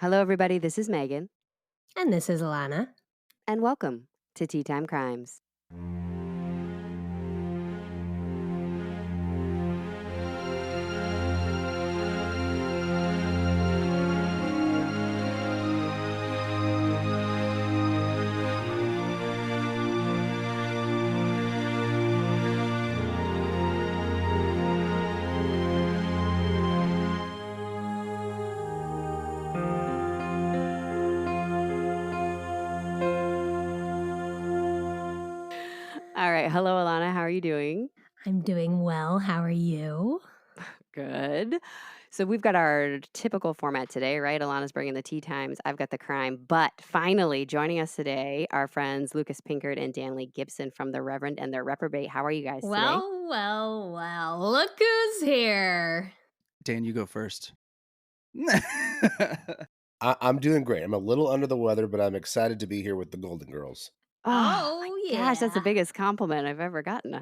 Hello, everybody. This is Megan, And this is Alana. and welcome to Tea Time Crimes. All right. Hello, Alana. How are you doing? I'm doing well. How are you? Good. So we've got our typical format today, right? Alana's bringing the tea times. I've got the crime. But finally, joining us today, our friends Lucas Pinkard and Danley Gibson from the Reverend and their Reprobate. How are you guys today? Well. Look who's here. Dan, you go first. I'm doing great. I'm a little under the weather, but I'm excited to be here with the Golden Girls. Oh, my gosh, that's the yeah. biggest compliment I've ever gotten.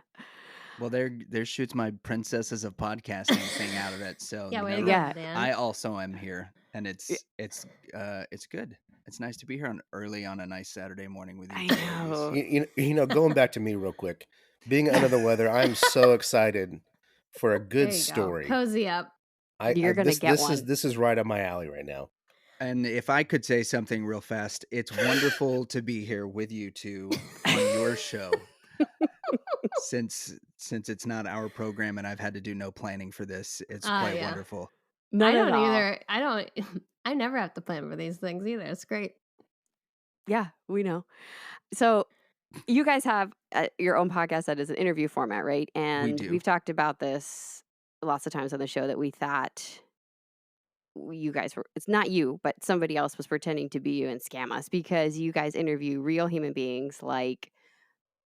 Well, there shoots my princesses of podcasting thing out of it. So Yeah, you way to know, go, Yeah. Dan. I also am here, and Y- it's good. It's nice to be here early on a nice Saturday morning with you. I two ladies. know. You know, going back to me real quick, being under the weather, I'm so excited for a There good you go. story. Cozy up. You're gonna get this one. is right up my alley right now. And if I could say something real fast, it's wonderful to be here with you two on your show. Since it's not our program and I've had to do no planning for this, it's quite Yeah. wonderful. None I at don't all. either. I don't. I never have to plan for these things either. It's great. Yeah, we know. So you guys have your own podcast that is an interview format, right? And do. we've talked about this lots of times on the show that we thought you guys were, it's not you, but somebody else was pretending to be you and scam us because you guys interview real human beings like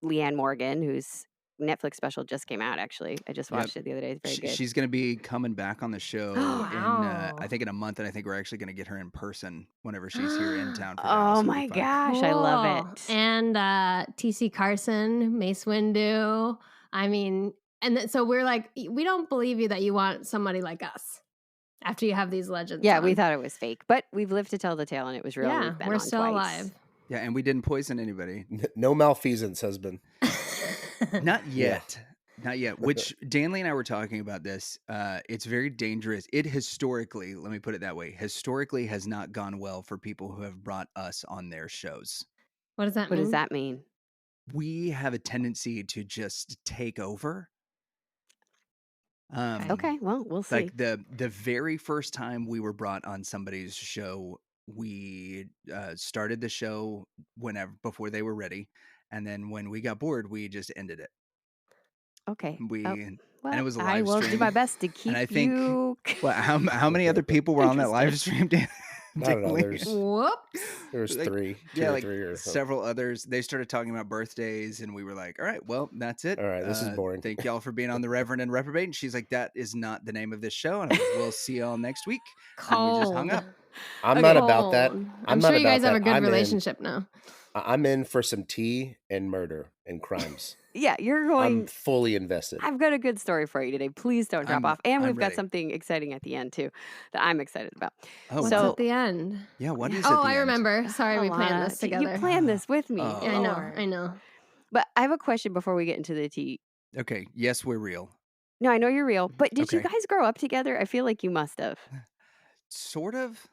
Leanne Morgan, whose Netflix special just came out, actually. I just Yep. watched it the other day. It's very good. She's going to be coming back on the show Wow. I think in a month, and I think we're actually going to get her in person whenever she's here in town for Oh Dallas. It'll my be fun. gosh, I love Cool. it. And TC Carson, Mace Windu. I mean, so we're like, we don't believe you that you want somebody like us after you have these legends. Yeah, we on. thought it was fake, but we've lived to tell the tale and it was real. and Yeah, we've been we're on still twice. alive. Yeah, and we didn't poison anybody. No malfeasance, husband. Not yet. Not yet. Which Danley and I were talking about this. It's very dangerous. It historically, let me put it that way, historically has not gone well for people who have brought us on their shows. What does that What mean? does that mean? We have a tendency to just take over. Okay, well, we'll see. Like the very first time we were brought on somebody's show, we started the show before they were ready, and then when we got bored, we just ended it. Okay. And Well, it was a I live will do stream. my best to keep And I think you. how many other people were on that live stream? I don't know. Danley? Whoops. There's Like, two yeah, or like three or so. several others. They started talking about birthdays, and we were like, "All right, well, that's it. All right, this is boring. Thank y'all for being on the Reverend and Reprobate." And she's like, "That is not the name of this show." And I'm like, "We'll see y'all next week." And we just hung up. I'm Okay. not about that. Cold. I'm sure not you guys about have a that. good I'm in. relationship now. I'm in for some tea and murder and crimes. Yeah, you're I'm going. fully invested. I've got a good story for you today. Please don't drop off. And I'm we've got ready. something exciting at the end, too, that I'm excited about. Oh, What's So- at the end? Yeah, what is? Oh, at the I end? remember. Sorry, we planned Alana, this together. You planned this with me. Oh. Yeah, Lord. I know. But I have a question before we get into the tea. Okay, yes, we're real. No, I know you're real, but did you Okay. guys grow up together? I feel like you must have. Sort of.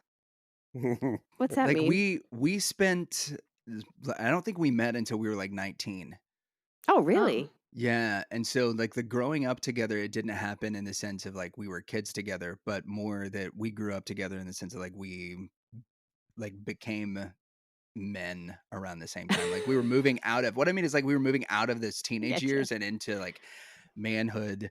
What's that Like mean? we spent. I don't think we met until we were like 19. Oh, really? Yeah, and so like the growing up together, it didn't happen in the sense of like we were kids together, but more that we grew up together in the sense of like we like became men around the same time. Like we were moving out of what I mean is like we were moving out of this teenage Getcha. years and into like manhood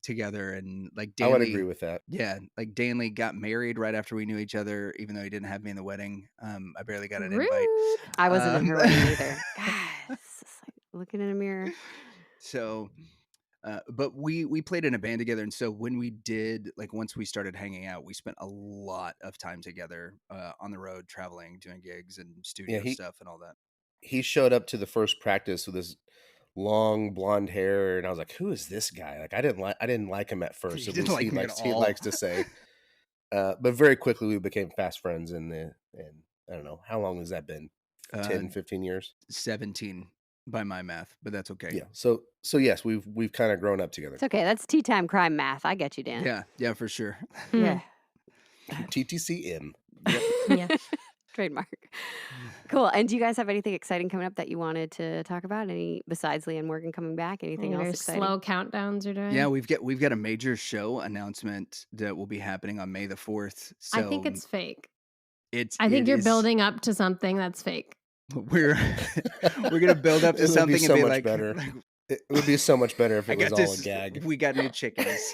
together. And like I would Danley, agree with that. yeah, like Danley got married right after we knew each other, even though he didn't have me in the wedding. I barely got an invite. Rude. I wasn't in her Um, wedding either. God, it's just like looking in a mirror. So, but we played in a band together, and so when we did, like once we started hanging out, we spent a lot of time together on the road, traveling, doing gigs and studio stuff and all that. He showed up to the first practice with his long blonde hair, and I was like, "Who is this guy?" Like I didn't like him at first. You At didn't least like me at he all. likes to say. But very quickly we became fast friends and I don't know, how long has that been? Uh, 10, 15 years? 17 by my math, but that's okay. Yeah. So yes, we've kind of grown up together. It's okay. That's tea time crime math. I get you, Dan. Yeah, for sure. Yeah. TTCM. Yep. Yeah. Trademark. Cool. And do you guys have anything exciting coming up that you wanted to talk about? Any besides Leanne Morgan coming back? Anything Any else very exciting? slow countdowns you're doing? Yeah, we've got a major show announcement that will be happening on May the 4th. So I think it's fake. it I think you're is- building up to something that's fake. We're gonna build up to It would something be and so be much like, better. like, It would be so much better if I it was got all this. a gag. We got new chickens.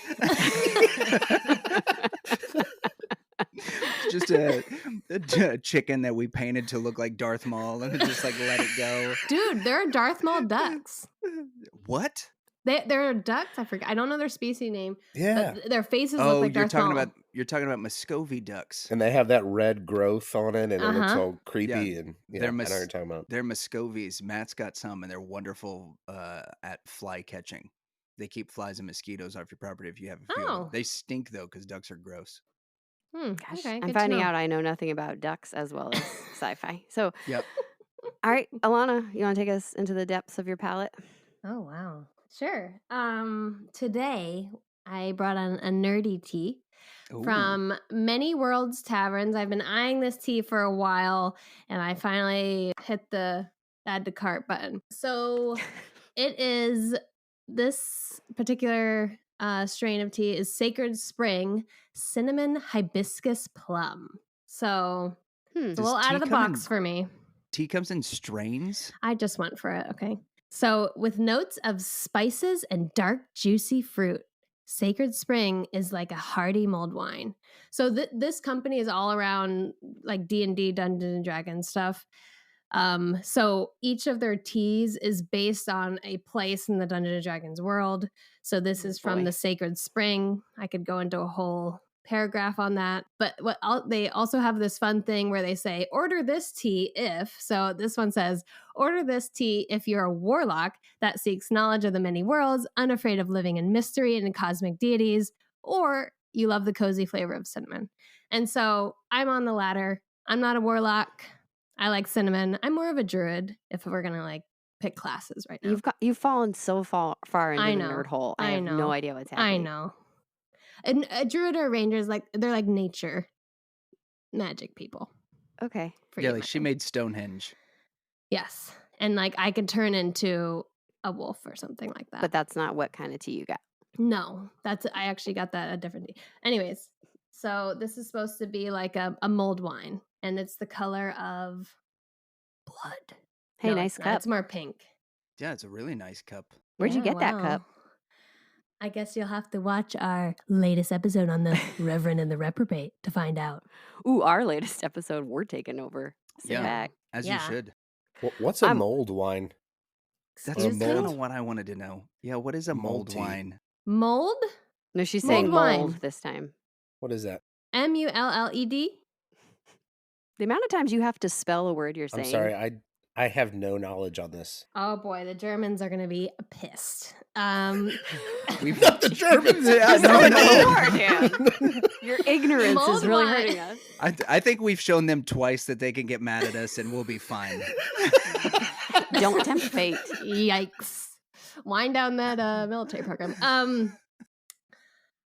Just a chicken that we painted to look like Darth Maul and just like let it go. Dude, there are Darth Maul ducks. What? There are ducks. I forget. I don't know their species name. Yeah. But their faces look Oh, like you're Darth talking Maul. about Muscovy ducks. And they have that red growth on it, and it looks Uh-huh. all creepy. And They're I know what you're talking about. They're Muscovies. Matt's got some, and they're wonderful at fly catching. They keep flies and mosquitoes off your property if you have a few. of them. Oh. They stink though because ducks are gross. Gosh, Okay, I'm good to finding know. out I know nothing about ducks as well as sci-fi. So, Yep. all right, Alana, you want to take us into the depths of your palate? Oh wow. Sure. Today I brought on a nerdy tea Ooh. from Many Worlds Taverns. I've been eyeing this tea for a while and I finally hit the add to cart button. So it is this particular strain of tea is Sacred Spring Cinnamon Hibiscus Plum. So it's a Does little out tea of the come in- box for me. Tea comes in strains. I just went for it. Okay. So, with notes of spices and dark, juicy fruit, Sacred Spring is like a hearty mulled wine. So, this company is all around like D&D, Dungeons and Dragons stuff. So each of their teas is based on a place in the Dungeons and Dragons world. So this is from boy. the Sacred Spring. I could go into a whole paragraph on that, but they also have this fun thing where they say order this tea if. So this one says order this tea if you're a warlock that seeks knowledge of the many worlds, unafraid of living in mystery and cosmic deities, or you love the cozy flavor of cinnamon. And so I'm on the latter. I'm not a warlock. I like cinnamon. I'm more of a druid if we're gonna like pick classes right now. You've fallen so far into I the know. nerd hole. I I have know. no idea what's I happening. know. And a druid or a ranger is like they're like nature magic people. Okay. For Yeah, you, like my she friend. made Stonehenge. Yes, and like I could turn into a wolf or something like that. But that's not what kind of tea you got. No, I actually got that a different day. Anyways, so this is supposed to be like a mulled wine, and it's the color of blood. Hey, No, nice it's not. cup. It's more pink. Yeah, it's a really nice cup. Where'd you Yeah, get that wow. cup? I guess you'll have to watch our latest episode on the Reverend and the Reprobate to find out. Ooh, our latest episode, we're taking over. Sit Yeah. back. As Yeah. you should. What's a I'm- mold wine? That's Or Excuse kind mold? of what I wanted to know. Yeah, what is a Mold mold tea. wine? Mold? No, she's Mulled saying mold wine. this time. What is that? MULLED? The amount of times you have to spell a word you're saying. I'm sorry, I have no knowledge on this. Oh boy, the Germans are going to be pissed. We've Not the Germans. Yeah, No, no, no, no. you are, Dan. Your ignorance Mulled is really wine. hurting us. I think we've shown them twice that they can get mad at us and we'll be fine. Don't tempt fate. Yikes. Wind down that military program.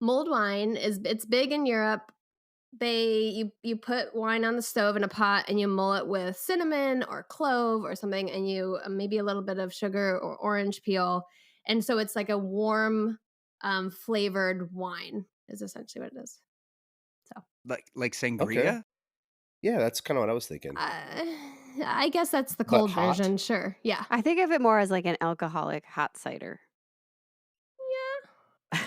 Mulled wine it's big in Europe. You put wine on the stove in a pot and you mull it with cinnamon or clove or something, and you maybe a little bit of sugar or orange peel, and so it's like a warm flavored wine is essentially what it is. Like sangria? Okay. Yeah, that's kind of what I was thinking. I guess that's the But cold hot? version. Sure. Yeah. I think of it more as like an alcoholic hot cider. Yeah.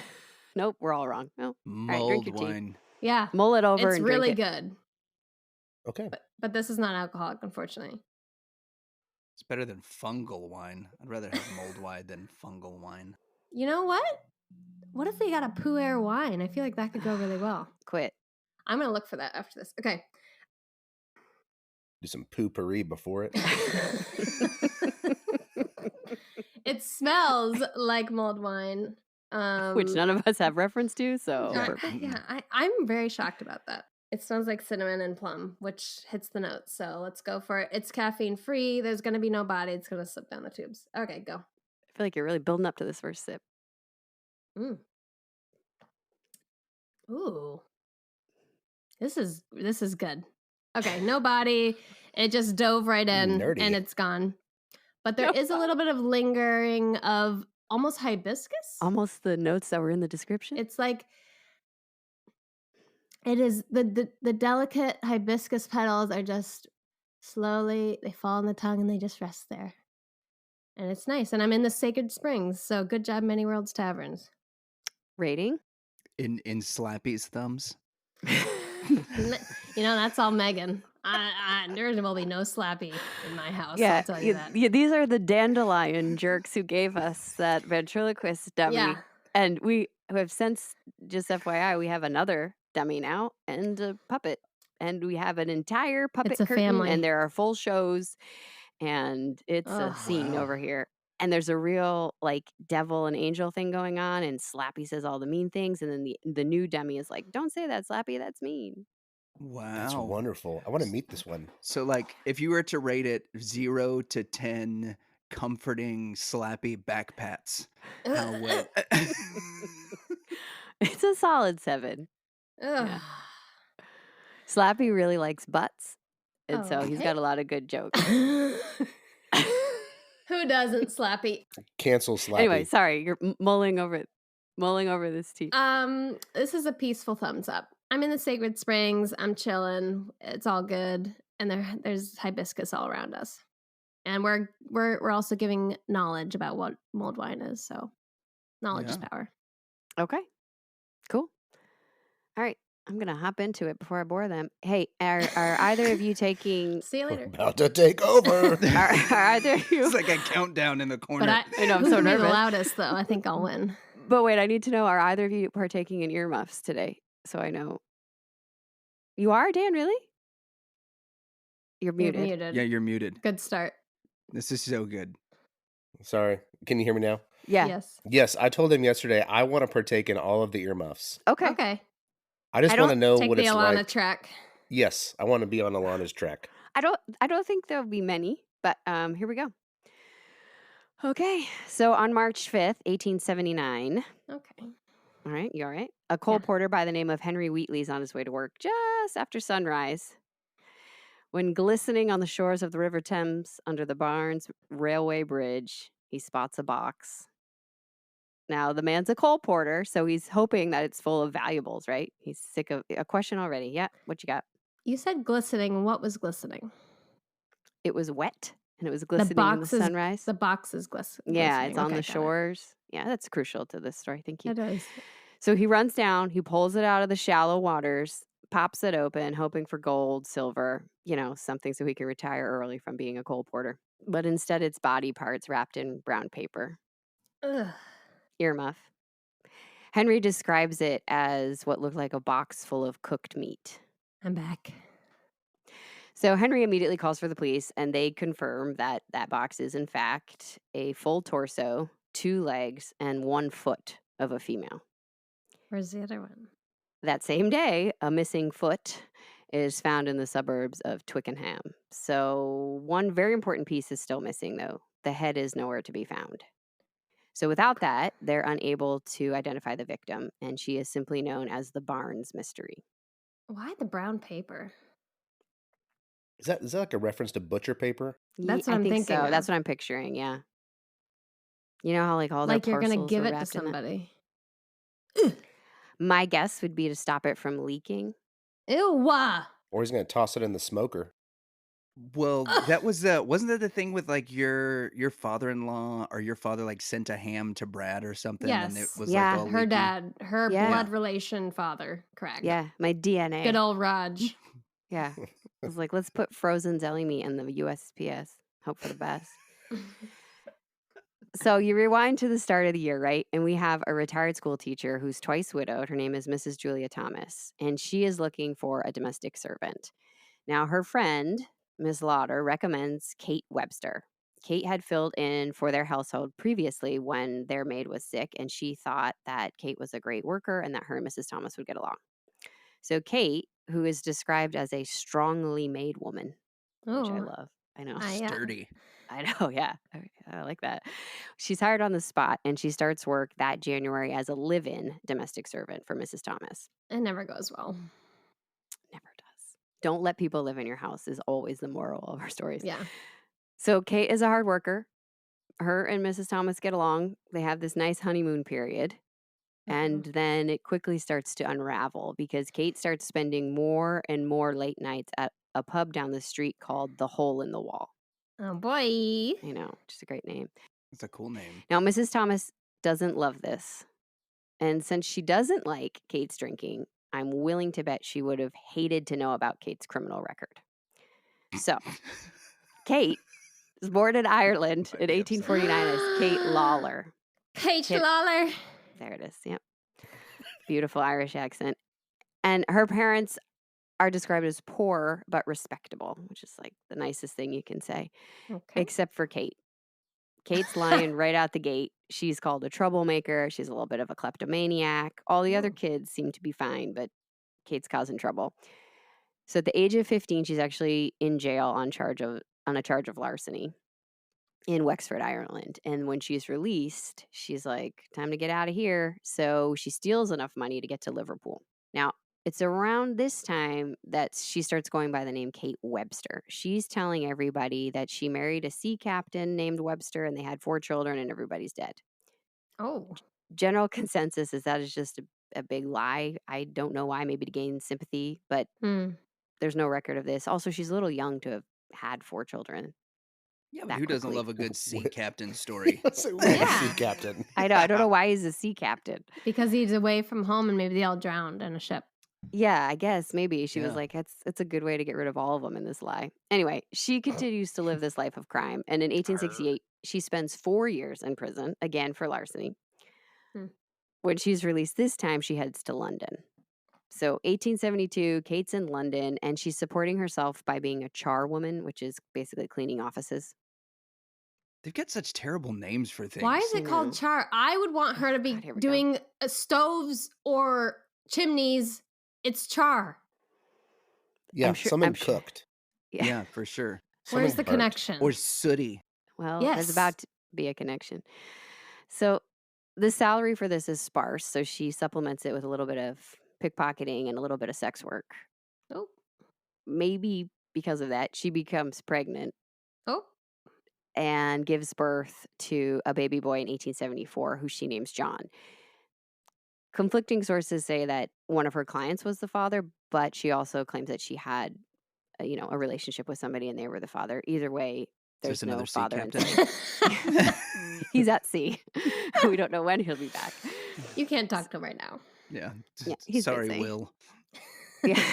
Nope, we're all wrong. No, right, drink Mulled your tea. wine. Yeah. mull it over It's and really drink it. good. Okay. But this is not alcoholic, unfortunately. It's better than fungal wine. I'd rather have mulled wine than fungal wine. You know what? What if we got a pu'er wine? I feel like that could go really well. Quit. I'm going to look for that after this. Okay. Do some poopery before it. It smells like mulled wine. which none of us have reference to. So Yeah. perfect. I'm very shocked about that. It smells like cinnamon and plum, which hits the notes. So let's go for it. It's caffeine free. There's going to be no body. It's going to slip down the tubes. Okay, go. I feel like you're really building up to this first sip. Mm. Ooh, this is good. Okay, no body. It just dove right in, Nerdy. and it's gone. But there is a little bit of lingering of almost hibiscus. Almost the notes that were in the description. It's like it is the delicate hibiscus petals are just slowly, they fall on the tongue and they just rest there. And it's nice. And I'm in the Sacred Springs, so good job, Many Worlds Taverns. Rating? In Slappy's thumbs. That's all Megan. There will be no Slappy in my house. I'll tell you that. Yeah, these are the dandelion jerks who gave us that ventriloquist dummy. Yeah. And we have since, just FYI, we have another dummy now and a puppet. And we have an entire puppet It's a curtain, family. and there are full shows, and it's a scene over here. And there's a real like devil and angel thing going on, and Slappy says all the mean things, and then the new dummy is like, "Don't say that, Slappy. That's mean." Wow. That's wonderful. I want to meet this one. So, like, if you were to rate it 0 to 10 comforting, slappy back pats, how would... It's a solid 7. Yeah. Slappy really likes butts, and so he's got a lot of good jokes. Who doesn't, Slappy? Cancel Slappy. Anyway, sorry, you're mulling over this tea. This is a peaceful thumbs up. I'm in the Sacred Springs. I'm chilling. It's all good, and there's hibiscus all around us, and we're also giving knowledge about what mulled wine is. So, knowledge is power. Okay, cool. All right, I'm gonna hop into it before I bore them. Hey, are either of you taking? See you later. About to take over. Are either of you? It's like a countdown in the corner. But I know, I'm who's so gonna be the nervous. loudest, though? I think I'll win. But wait, I need to know: are either of you partaking in earmuffs today? So I know. You are, Dan? Really? You're muted. Yeah, you're muted. Good start. This is so good. Sorry. Can you hear me now? Yeah. Yes. Yes, I told him yesterday I want to partake in all of the earmuffs. Okay. I just want to know Take what the it's Alana like. track. Yes, I want to be on Alana's track. I don't think there'll be many, but here we go. Okay. So on March 5th, 1879. Okay. All right, you all right? A coal porter by the name of Henry Wheatley is on his way to work just after sunrise. When glistening on the shores of the River Thames under the Barnes Railway Bridge, he spots a box. Now, the man's a coal porter, so he's hoping that it's full of valuables, right? He's sick of a question already. Yeah, what you got? You said glistening. What was glistening? It was wet, and it was glistening in the sunrise. The box is glistening. Yeah, it's on Okay, the got it. shores. Yeah, that's crucial to this story. Thank you. It is. So he runs down, he pulls it out of the shallow waters, pops it open, hoping for gold, silver, something so he can retire early from being a coal porter. But instead, it's body parts wrapped in brown paper. Ugh. Earmuff. Henry describes it as what looked like a box full of cooked meat. I'm back. So Henry immediately calls for the police, and they confirm that that box is, in fact, a full torso, 2 legs, and 1 foot of a female. Where's the other one? That same day, a missing foot is found in the suburbs of Twickenham. So one very important piece is still missing, though. The head is nowhere to be found. So without that, they're unable to identify the victim, and she is simply known as the Barnes mystery. Why the brown paper? Is that like a reference to butcher paper? That's what I I'm think thinking so. of. That's what I'm picturing, yeah. You know how all their Like you're parcels gonna give were it to wrapped in that? somebody. My guess would be to stop it from leaking. Ew! Or he's going to toss it in the smoker. Well, that was wasn't that the thing with like your father-in-law or your father like sent a ham to Brad or something? And it Yes. was Yeah. like all Her leaky? dad, her Yeah. blood relation father. Correct. Yeah, my DNA. Good old Raj. Yeah. I was like, let's put frozen deli meat in the USPS. Hope for the best. So you rewind to the start of the year, right? And we have a retired school teacher who's twice widowed. Her name is Mrs. Julia Thomas, and she is looking for a domestic servant. Now, her friend, Miss Lauder, recommends Kate Webster. Kate had filled in for their household previously when their maid was sick, and she thought that Kate was a great worker and that her and Mrs. Thomas would get along. So Kate, who is described as a strongly made woman, which I Oh, love. I know. Sturdy. I know, yeah. I like that. She's hired on the spot and she starts work that January as a live-in domestic servant for Mrs. Thomas. it never goes well. Never does. Don't let people live in your house is always the moral of our stories. Yeah. So Kate is a hard worker. Her and Mrs. Thomas get along. They have this nice honeymoon period. And then it quickly starts to unravel because Kate starts spending more and more late nights at a pub down the street called The Hole in the Wall. Oh boy. I know, just a great name. It's a cool name. Now, Mrs. Thomas doesn't love this. And since she doesn't like Kate's drinking, I'm willing to bet she would have hated to know about Kate's criminal record. So, Kate was born in Ireland in 1849 as Kate Lawler. Kate Lawler. There it is. Yep. Beautiful Irish accent. And her parents are described as poor but respectable, which is like the nicest thing you can say, Okay. except for Kate. Kate's lying right out the gate. She's called a troublemaker. She's a little bit of a kleptomaniac. All the other kids seem to be fine, but Kate's causing trouble. So at the age of 15, she's actually in jail on a charge of larceny in Wexford, Ireland. And when she's released, she's like, time to get out of here. So she steals enough money to get to Liverpool. Now, it's around this time that she starts going by the name Kate Webster. She's telling everybody that she married a sea captain named Webster and they had 4 children and everybody's dead. Oh. General consensus is that is just a big lie. I don't know why, maybe to gain sympathy, but there's no record of this. Also, she's a little young to have had 4 children. Yeah, but who doesn't love a good sea captain story? Sea captain. I know. I don't know why he's a sea captain. Because he's away from home and maybe they all drowned in a ship. Yeah, I guess maybe she was Yeah. like, it's a good way to get rid of all of them in this lie. Anyway, she continues to live this life of crime. And in 1868, she spends 4 years in prison, again for larceny. When she's released this time, she heads to London. So 1872, Kate's in London and she's supporting herself by being a charwoman, which is basically cleaning offices. They've got such terrible names for things. Why is I it know. called char? I would want her to be God, here we go. doing stoves or chimneys. It's char. Yeah, I'm sure- someone I'm sure. cooked. Yeah, for sure. Where's Someone the burnt. connection? Or sooty. Well, Yes. there's about to be a connection. So the salary for this is sparse. So she supplements it with a little bit of pickpocketing and a little bit of sex work. Oh. Maybe because of that, she becomes pregnant Oh. and gives birth to a baby boy in 1874 who she names John. Conflicting sources say that one of her clients was the father, but she also claims that she had a relationship with somebody and they were the father. Either way, there's Just no another sea father in captain. sight. He's at sea. We don't know when he'll be back. You can't talk to him right now. Yeah. Yeah, he's Sorry, busy. Will. Yeah.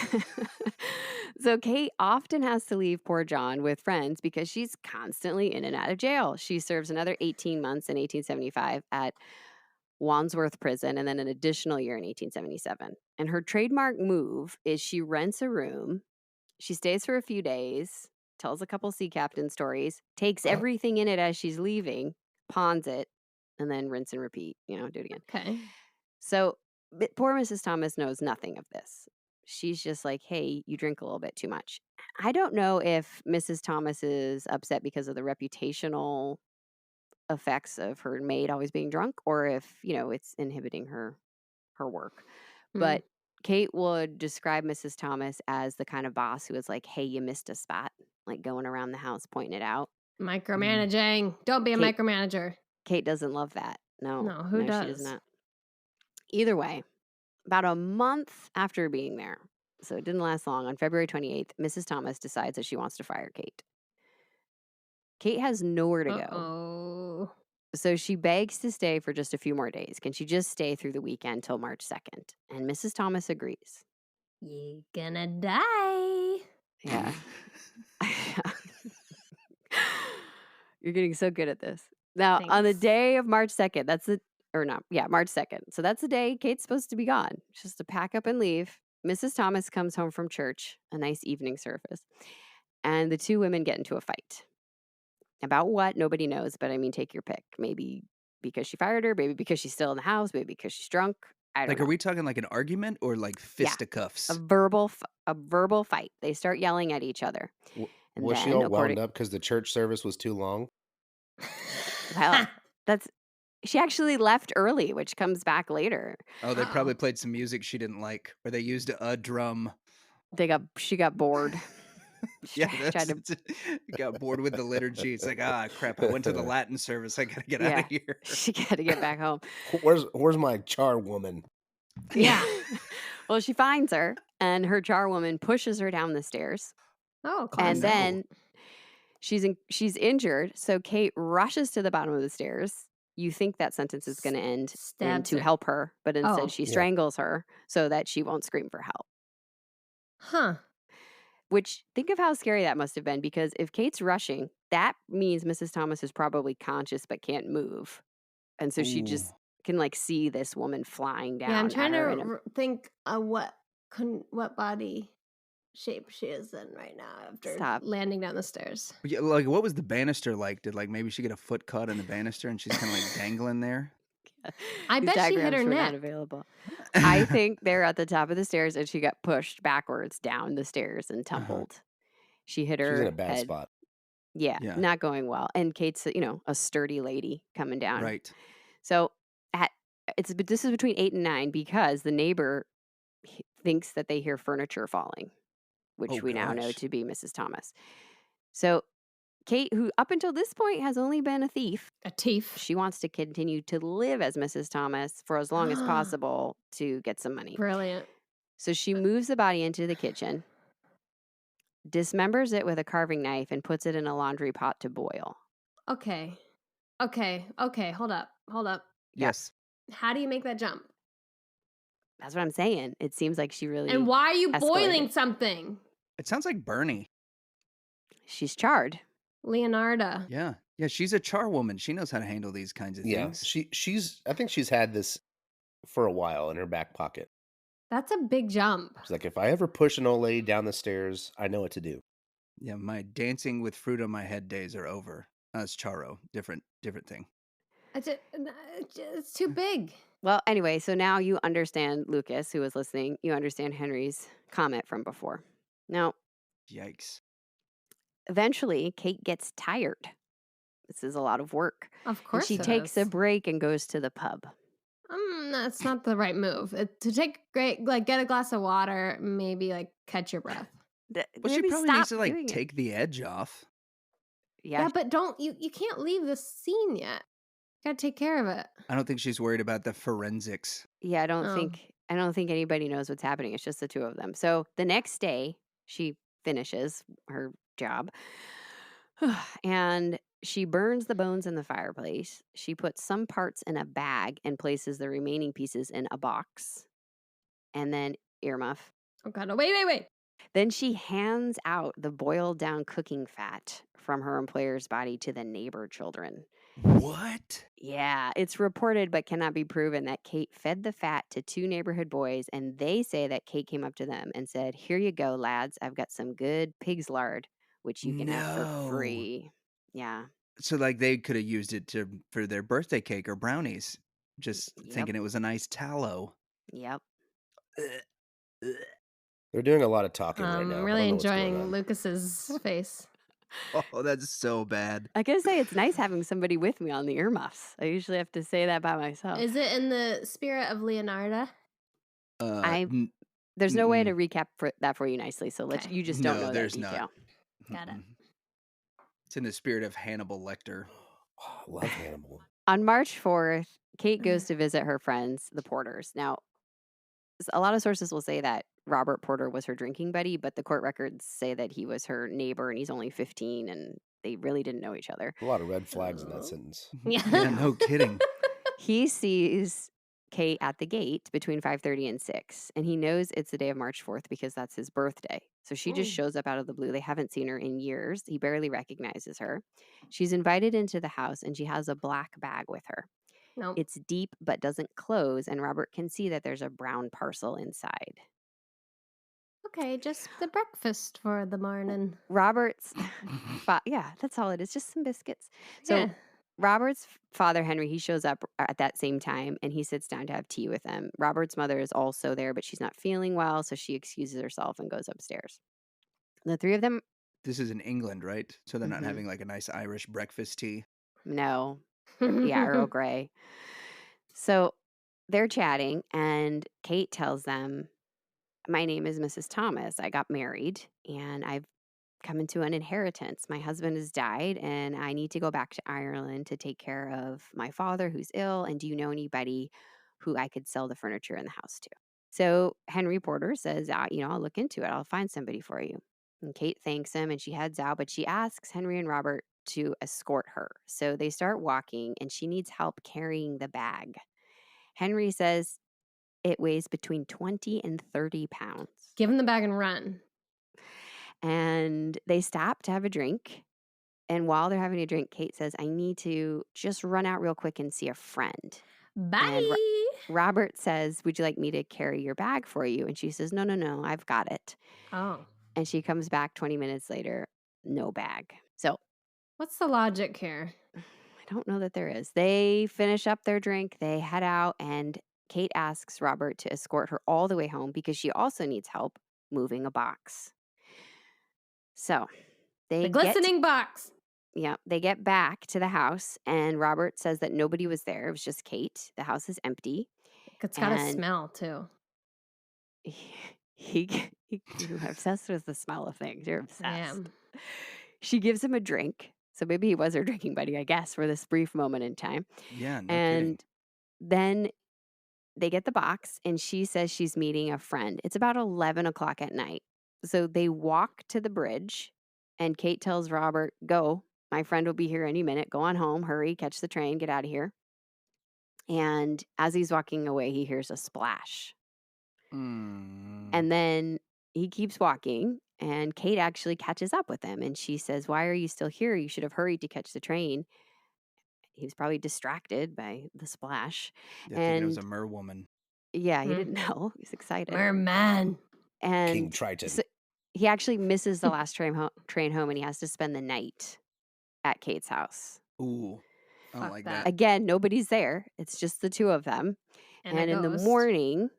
So Kate often has to leave poor John with friends because she's constantly in and out of jail. She serves another 18 months in 1875 at Wandsworth Prison and then an additional year in 1877. And her trademark move is she rents a room, she stays for a few days, tells a couple sea captain stories, takes everything in it as she's leaving, pawns it, and then rinse and repeat, do it again. Okay. So poor Mrs. Thomas knows nothing of this. She's just like, hey, you drink a little bit too much. I don't know if Mrs. Thomas is upset because of the reputational effects of her maid always being drunk or if, it's inhibiting her work. But Kate would describe Mrs. Thomas as the kind of boss who was like, hey, you missed a spot, like going around the house pointing it out. Micromanaging. Don't be a Kate- micromanager. Kate doesn't love that. No, Who does? she does not. Either way, about a month after being there, so it didn't last long, on February 28th, Mrs. Thomas decides that she wants to fire Kate. Kate has nowhere to go. Uh-oh. So she begs to stay for just a few more days. Can she just stay through the weekend till March 2nd? And Mrs. Thomas agrees. You gonna die. Yeah. You're getting so good at this. Now, on the Thanks. day of March 2nd, March 2nd. So that's the day Kate's supposed to be gone. She's just to pack up and leave. Mrs. Thomas comes home from church, a nice evening service, and the 2 women get into a fight. About what? Nobody knows, but I mean, take your pick. Maybe because she fired her, maybe because she's still in the house, maybe because she's drunk. I don't Like, are know. we talking like an argument or like Yeah, fisticuffs? a verbal fight. They start yelling at each other. And Was she then all according wound up because the church service was too long? well, that's she actually left early, which comes back later. Oh, they Uh-oh. probably played some music she didn't like, or they used a drum. She got bored. She Yeah, tried that's to got bored with the liturgy. It's like, ah, crap! I went to the Latin service. I gotta get out of yeah. here. She got to get back home. Where's my char woman? Yeah. Well, she finds her and her charwoman pushes her down the stairs. Oh, And classic. no. then she's injured, so Kate rushes to the bottom of the stairs. You think that sentence is going to end in Stabs to her. help her, but instead Oh. she Yeah. strangles her so that she won't scream for help. Huh. Which, think of how scary that must have been, because if Kate's rushing, that means Mrs. Thomas is probably conscious but can't move. And so she Ooh. just can like see this woman flying down Yeah, I'm at trying her. to think what body shape she is in right now after Stop. landing down the stairs. But yeah, like, what was the banister like? Did like maybe she get a foot caught in the banister and she's kind of like dangling there? I These bet she hit diagrams her were not neck. available. I think they're at the top of the stairs and she got pushed backwards down the stairs and tumbled. She hit She's in a her bad head. spot. Yeah, Yeah. not going well. And Kate's, a sturdy lady coming down. Right. So this is between 8 and 9 because the neighbor thinks that they hear furniture falling, which Oh we now know gosh. to be Mrs. Thomas. So Kate, who up until this point has only been a thief, A thief. she wants to continue to live as Mrs. Thomas for as long as possible to get some money. Brilliant. So she moves the body into the kitchen, dismembers it with a carving knife, and puts it in a laundry pot to boil. Okay. Hold up. Yeah. Yes. How do you make that jump? That's what I'm saying. It seems like she really And why are you escalated. boiling something? It sounds like Bernie. She's charred. Leonarda. Yeah. Yeah, she's a charwoman. She knows how to handle these kinds of Yeah. things. She's I think she's had this for a while in her back pocket. That's a big jump. She's like, if I ever push an old lady down the stairs, I know what to do. Yeah, my dancing with fruit on my head days are over. It's Charo. Different thing. It's too big. Well, anyway, so now you understand, Lucas, who was listening, you understand Henry's comment from before. Now, Yikes. eventually, Kate gets tired. This is a lot of work. Of And course she it takes a is. break and goes to the pub. That's not the right move. To take get a glass of water, maybe catch your breath. Well, she Maybe probably stop needs to doing it. take the edge off. Yeah, but you can't leave the scene yet. You gotta take care of it. I don't think she's worried about the forensics. Yeah, I don't Oh. think anybody knows what's happening. It's just the two of them. So the next day, she finishes her job and she burns the bones in the fireplace. She puts some parts in a bag and places the remaining pieces in a box. And then earmuff. Oh god, no, wait. Then she hands out the boiled down cooking fat from her employer's body to the neighbor children. What? Yeah, it's reported but cannot be proven that Kate fed the fat to 2 neighborhood boys, and they say that Kate came up to them and said, "Here you go, lads. I've got some good pig's lard, which you can have for No. free." Yeah. So like they could have used it for their birthday cake or brownies, just Yep. thinking it was a nice tallow. Yep. They're doing a lot of talking right now. I'm I really don't know what's going enjoying on. Lucas's face. Oh, that's so bad. I gotta say, it's nice having somebody with me on the earmuffs. I usually have to say that by myself. Is it in the spirit of Leonarda? There's no way to recap that for you nicely, so Okay. you just don't No, know that there's detail. not. Got it. It's in the spirit of Hannibal Lecter. Oh, I love Hannibal. On March 4th, Kate goes to visit her friends, the Porters. Now, a lot of sources will say that Robert Porter was her drinking buddy, but the court records say that he was her neighbor and he's only 15 and they really didn't know each other. A lot of red flags in that Oh. sentence. Yeah. Yeah, no kidding. He sees Kate at the gate between 5:30 and 6, and he knows it's the day of March 4th because that's his birthday. So she just shows up out of the blue. They haven't seen her in years. He barely recognizes her. She's invited into the house, and she has a black bag with her. No. It's deep but doesn't close, and Robert can see that there's a brown parcel inside. Okay, just the breakfast for the morning. Robert's yeah, that's all it is, just some biscuits. So Yeah. Robert's father, Henry, he shows up at that same time and he sits down to have tea with them. Robert's mother is also there, but she's not feeling well, so she excuses herself and goes upstairs. The three of them, This is in England, right? So they're not mhm, having like a nice Irish breakfast tea. no, yeah, Earl Grey. So they're chatting, and Kate tells them, "My name is Mrs. Thomas. I got married, and I've come into an inheritance. My husband has died, and I need to go back to Ireland to take care of my father who's ill. And do you know anybody who I could sell the furniture in the house to?" So Henry Porter says, I'll look into it. I'll find somebody for you." And Kate thanks him and she heads out, but she asks Henry and Robert to escort her. So they start walking, and she needs help carrying the bag. Henry says it weighs between 20 and 30 pounds. Give him the bag and run. And they stop to have a drink. And while they're having a drink, Kate says, "I need to just run out real quick and see a friend." And Bye. Robert says, "Would you like me to carry your bag for you?" And she says, "No, no, no, I've got it." Oh. And she comes back 20 minutes later, no bag. So What's the logic here? I don't know that there is. They finish up their drink, they head out, and Kate asks Robert to escort her all the way home because she also needs help moving a box. So The they get glistening box. yeah, they get back to the house, and Robert says that nobody was there. It was just Kate. The house is empty, It's got a and smell too. you're obsessed with the smell of things. You're I am. obsessed. She gives him a drink, so maybe he was her drinking buddy, I guess, for this brief moment in time. Yeah, no kidding. And then they get the box, and she says she's meeting a friend. It's about 11 o'clock at night. So they walk to the bridge, and Kate tells Robert, "Go. My friend will be here any minute. Go on home. Hurry. Catch the train. Get out of here." And as he's walking away, he hears a splash. Mm. And then he keeps walking, and Kate actually catches up with him. And she says, "Why are you still here? You should have hurried to catch the train." He was probably distracted by the splash. Yeah, thinking it was a And merwoman. yeah, he didn't know. He was excited. Merman. King And Triton. so he actually misses the last train home, and he has to spend the night at Kate's house. Ooh, I don't Fuck like that. that. Again, nobody's there. It's just the two of them. And And a in the ghost. morning,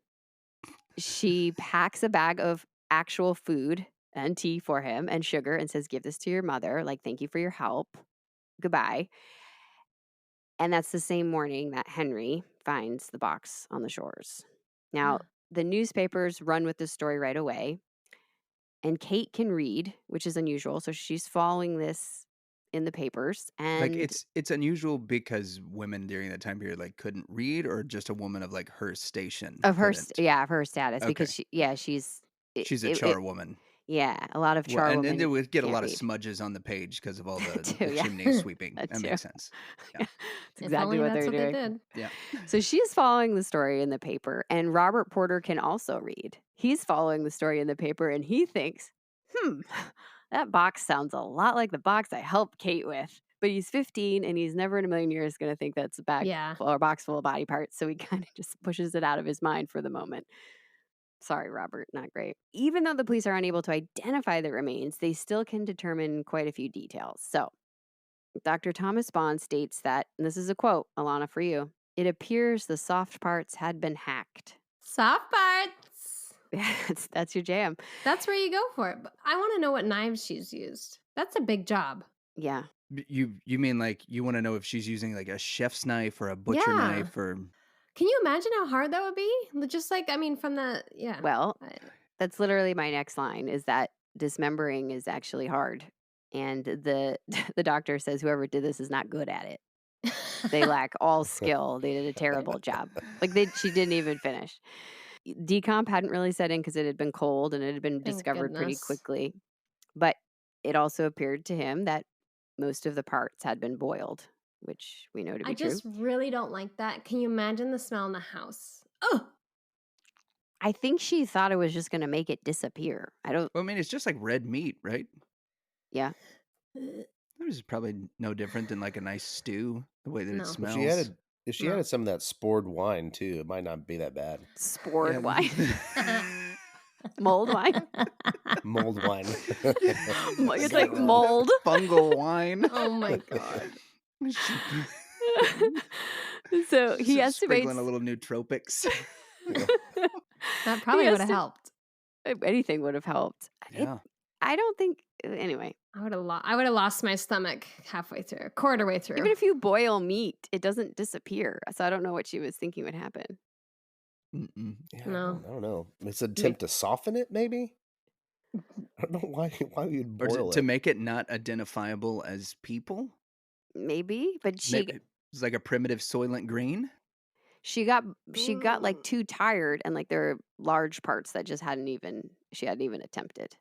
she packs a bag of actual food and tea for him and sugar and says, "Give this to your mother. Like, thank you for your help. Goodbye." And that's the same morning that Henry finds the box on the shores. Now, the newspapers run with this story right away. And Kate can read, which is unusual. So she's following this in the papers. Like And it's unusual because women during that time period like couldn't read, or just a woman of like her station of her, couldn't. of her status, because Okay, she's, she's a char woman. yeah, a lot of Well, char and women they would get a can't lot of read. smudges on the page because of all That the too, yeah. chimney sweeping. That That too. makes sense. Yeah, That's If exactly only what that's they're what they doing. did. yeah. So she's following the story in the paper, and Robert Porter can also read. He's following the story in the paper, and he thinks, that box sounds a lot like the box I helped Kate with. But he's 15, and he's never in a million years going to think that's a bag Yeah. or a box full of body parts. So he kind of just pushes it out of his mind for the moment. Sorry, Robert, not great. Even though the police are unable to identify the remains, they still can determine quite a few details. So Dr. Thomas Bond states that, and this is a quote, Alana, for you, "It appears the soft parts had been hacked." Soft parts. Yeah, that's your jam. That's where you go for it. But I want to know what knives she's used. That's a big job. Yeah. You mean like you want to know if she's using like a chef's knife or a butcher Yeah. knife or Can you imagine how hard that would be? Just like, I mean, from the, yeah. Well, that's literally my next line, is that dismembering is actually hard. And the the doctor says whoever did this is not good at it. They lack all skill. They did a terrible job. Like she didn't even finish. Decomp hadn't really set in because it had been cold and it had been Thank discovered pretty goodness. quickly. But it also appeared to him that most of the parts had been boiled, which we know to be I true. just really don't like that. Can you imagine the smell in the house? Oh, I think she thought it was just going to make it disappear. well, I mean, it's just like red meat, right? Yeah. This is probably no different than like a nice stew, the way that No. it If smells. If she No. added some of that spored wine too, it might not be that bad. Spored Yeah. wine. Mold wine. Mold wine. It's like Got mold. fungal wine. Oh my god. So he estimates Sprinkling a little nootropics. That probably would have esti- helped. anything would have helped. Yeah. I don't think anyway. I would have lost my stomach halfway through, quarter way through. Even if you boil meat, it doesn't disappear. So I don't know what she was thinking would happen. Mm-mm. Yeah, No. I don't know. It's an attempt to soften it, maybe? I don't know why you'd Or boil to it. make it not identifiable as people. Maybe, but Maybe it's like a primitive Soylent Green. she got like too tired, and like there are large parts that just she hadn't even attempted.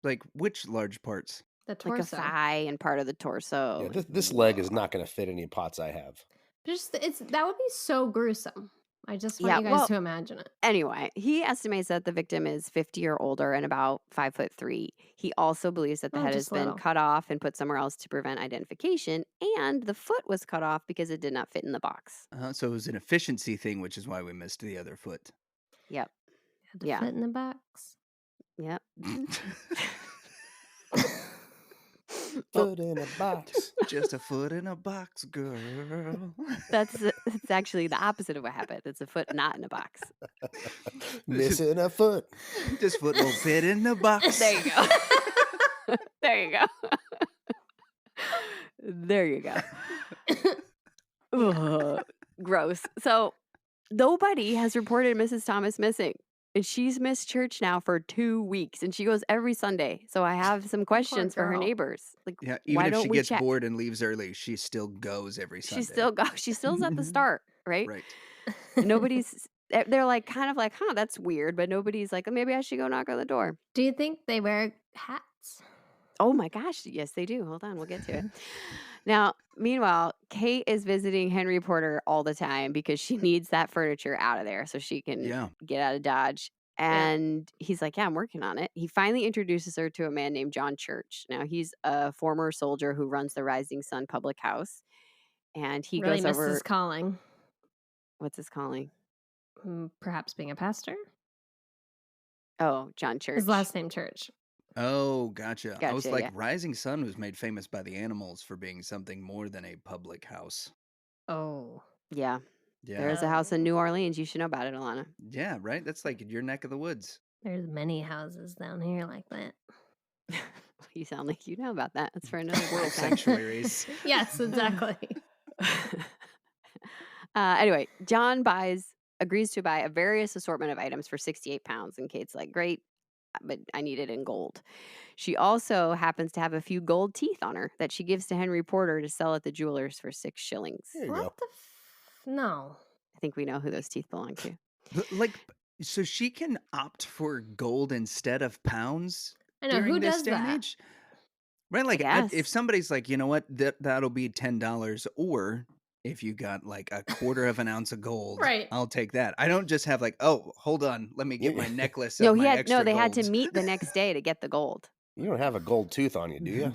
Like which large parts? The Like a torso. thigh and part of the torso. Yeah, this leg is not going to fit any pots I have. That would be so gruesome. I just want Yeah, you guys well, to imagine it. Anyway, he estimates that the victim is 50 or older and about 5'3". He also believes that the Oh, head has just been little. cut off and put somewhere else to prevent identification, and the foot was cut off because it did not fit in the box. So it was an efficiency thing, which is why we missed the other foot. Yep. Had to Yeah. fit in the box. Yep. Foot in a box. Just a foot in a box, girl. It's actually the opposite of what happened. It's a foot not in a box. Missing a foot. This foot won't fit in the box. There you go. There you go. There you go. Ugh, gross. So nobody has reported Mrs. Thomas missing. And she's missed church now for 2 weeks, and she goes every Sunday. So I have some questions for her girl. neighbors. Like, Yeah, why even if don't she we gets check? bored and leaves early, she still goes every Sunday. She still's at the start, right? Right. Nobody's. They're like kind of like, huh, that's weird, but nobody's like, maybe I should go knock on the door. Do you think they wear hats? Oh my gosh, yes, they do. Hold on, we'll get to it. Now, meanwhile, Kate is visiting Henry Porter all the time because she needs that furniture out of there so she can get out of Dodge. And he's like, yeah, I'm working on it. He finally introduces her to a man named John Church. Now, he's a former soldier who runs the Rising Sun Public House. And he Really goes missed over. his calling. What's his calling? Perhaps being a pastor? Oh, John Church. His last name Church. Oh, gotcha. I was like, yeah. Rising Sun was made famous by the animals for being something more than a public house. Oh. Yeah. Yeah. There is a house in New Orleans. You should know about it, Alana. Yeah, right? That's like your neck of the woods. There's many houses down here like that. You sound like you know about that. That's for another World podcast. sanctuaries. Yes, exactly. Anyway, John agrees to buy a various assortment of items for 68 pounds. And Kate's like, great, but I need it in gold. She also happens to have a few gold teeth on her that she gives to Henry Porter to sell at the jeweler's for 6 shillings. There you What go. the No. I think we know who those teeth belong to. So she can opt for gold instead of pounds I know, during who this does day and that? age? Right? Like, guess. if somebody's like, you know what, that'll be $10, or if you got like a quarter of an ounce of gold, Right. I'll take that. I don't just have like, oh, hold on, let me get my necklace. No, of my extra they had to golds. meet the next day to get the gold. You don't have a gold tooth on you, do you?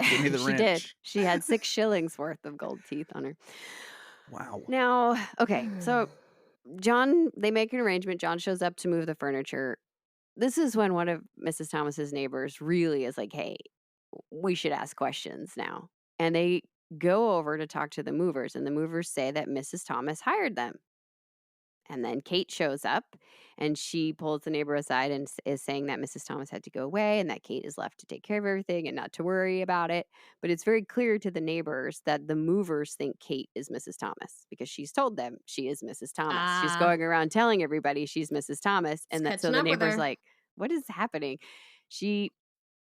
Give me the She wrench. did. She had 6 shillings worth of gold teeth on her. Wow. Now, okay, so they make an arrangement. John shows up to move the furniture. This is when one of Mrs. Thomas's neighbors really is like, hey, we should ask questions now. And they go over to talk to the movers, and the movers say that Mrs. Thomas hired them. And then Kate shows up, and she pulls the neighbor aside and is saying that Mrs. Thomas had to go away and that Kate is left to take care of everything and not to worry about it. But it's very clear to the neighbors that the movers think Kate is Mrs. Thomas because she's told them she is Mrs. Thomas. She's going around telling everybody she's Mrs. Thomas. And so the neighbor's like, what is happening? She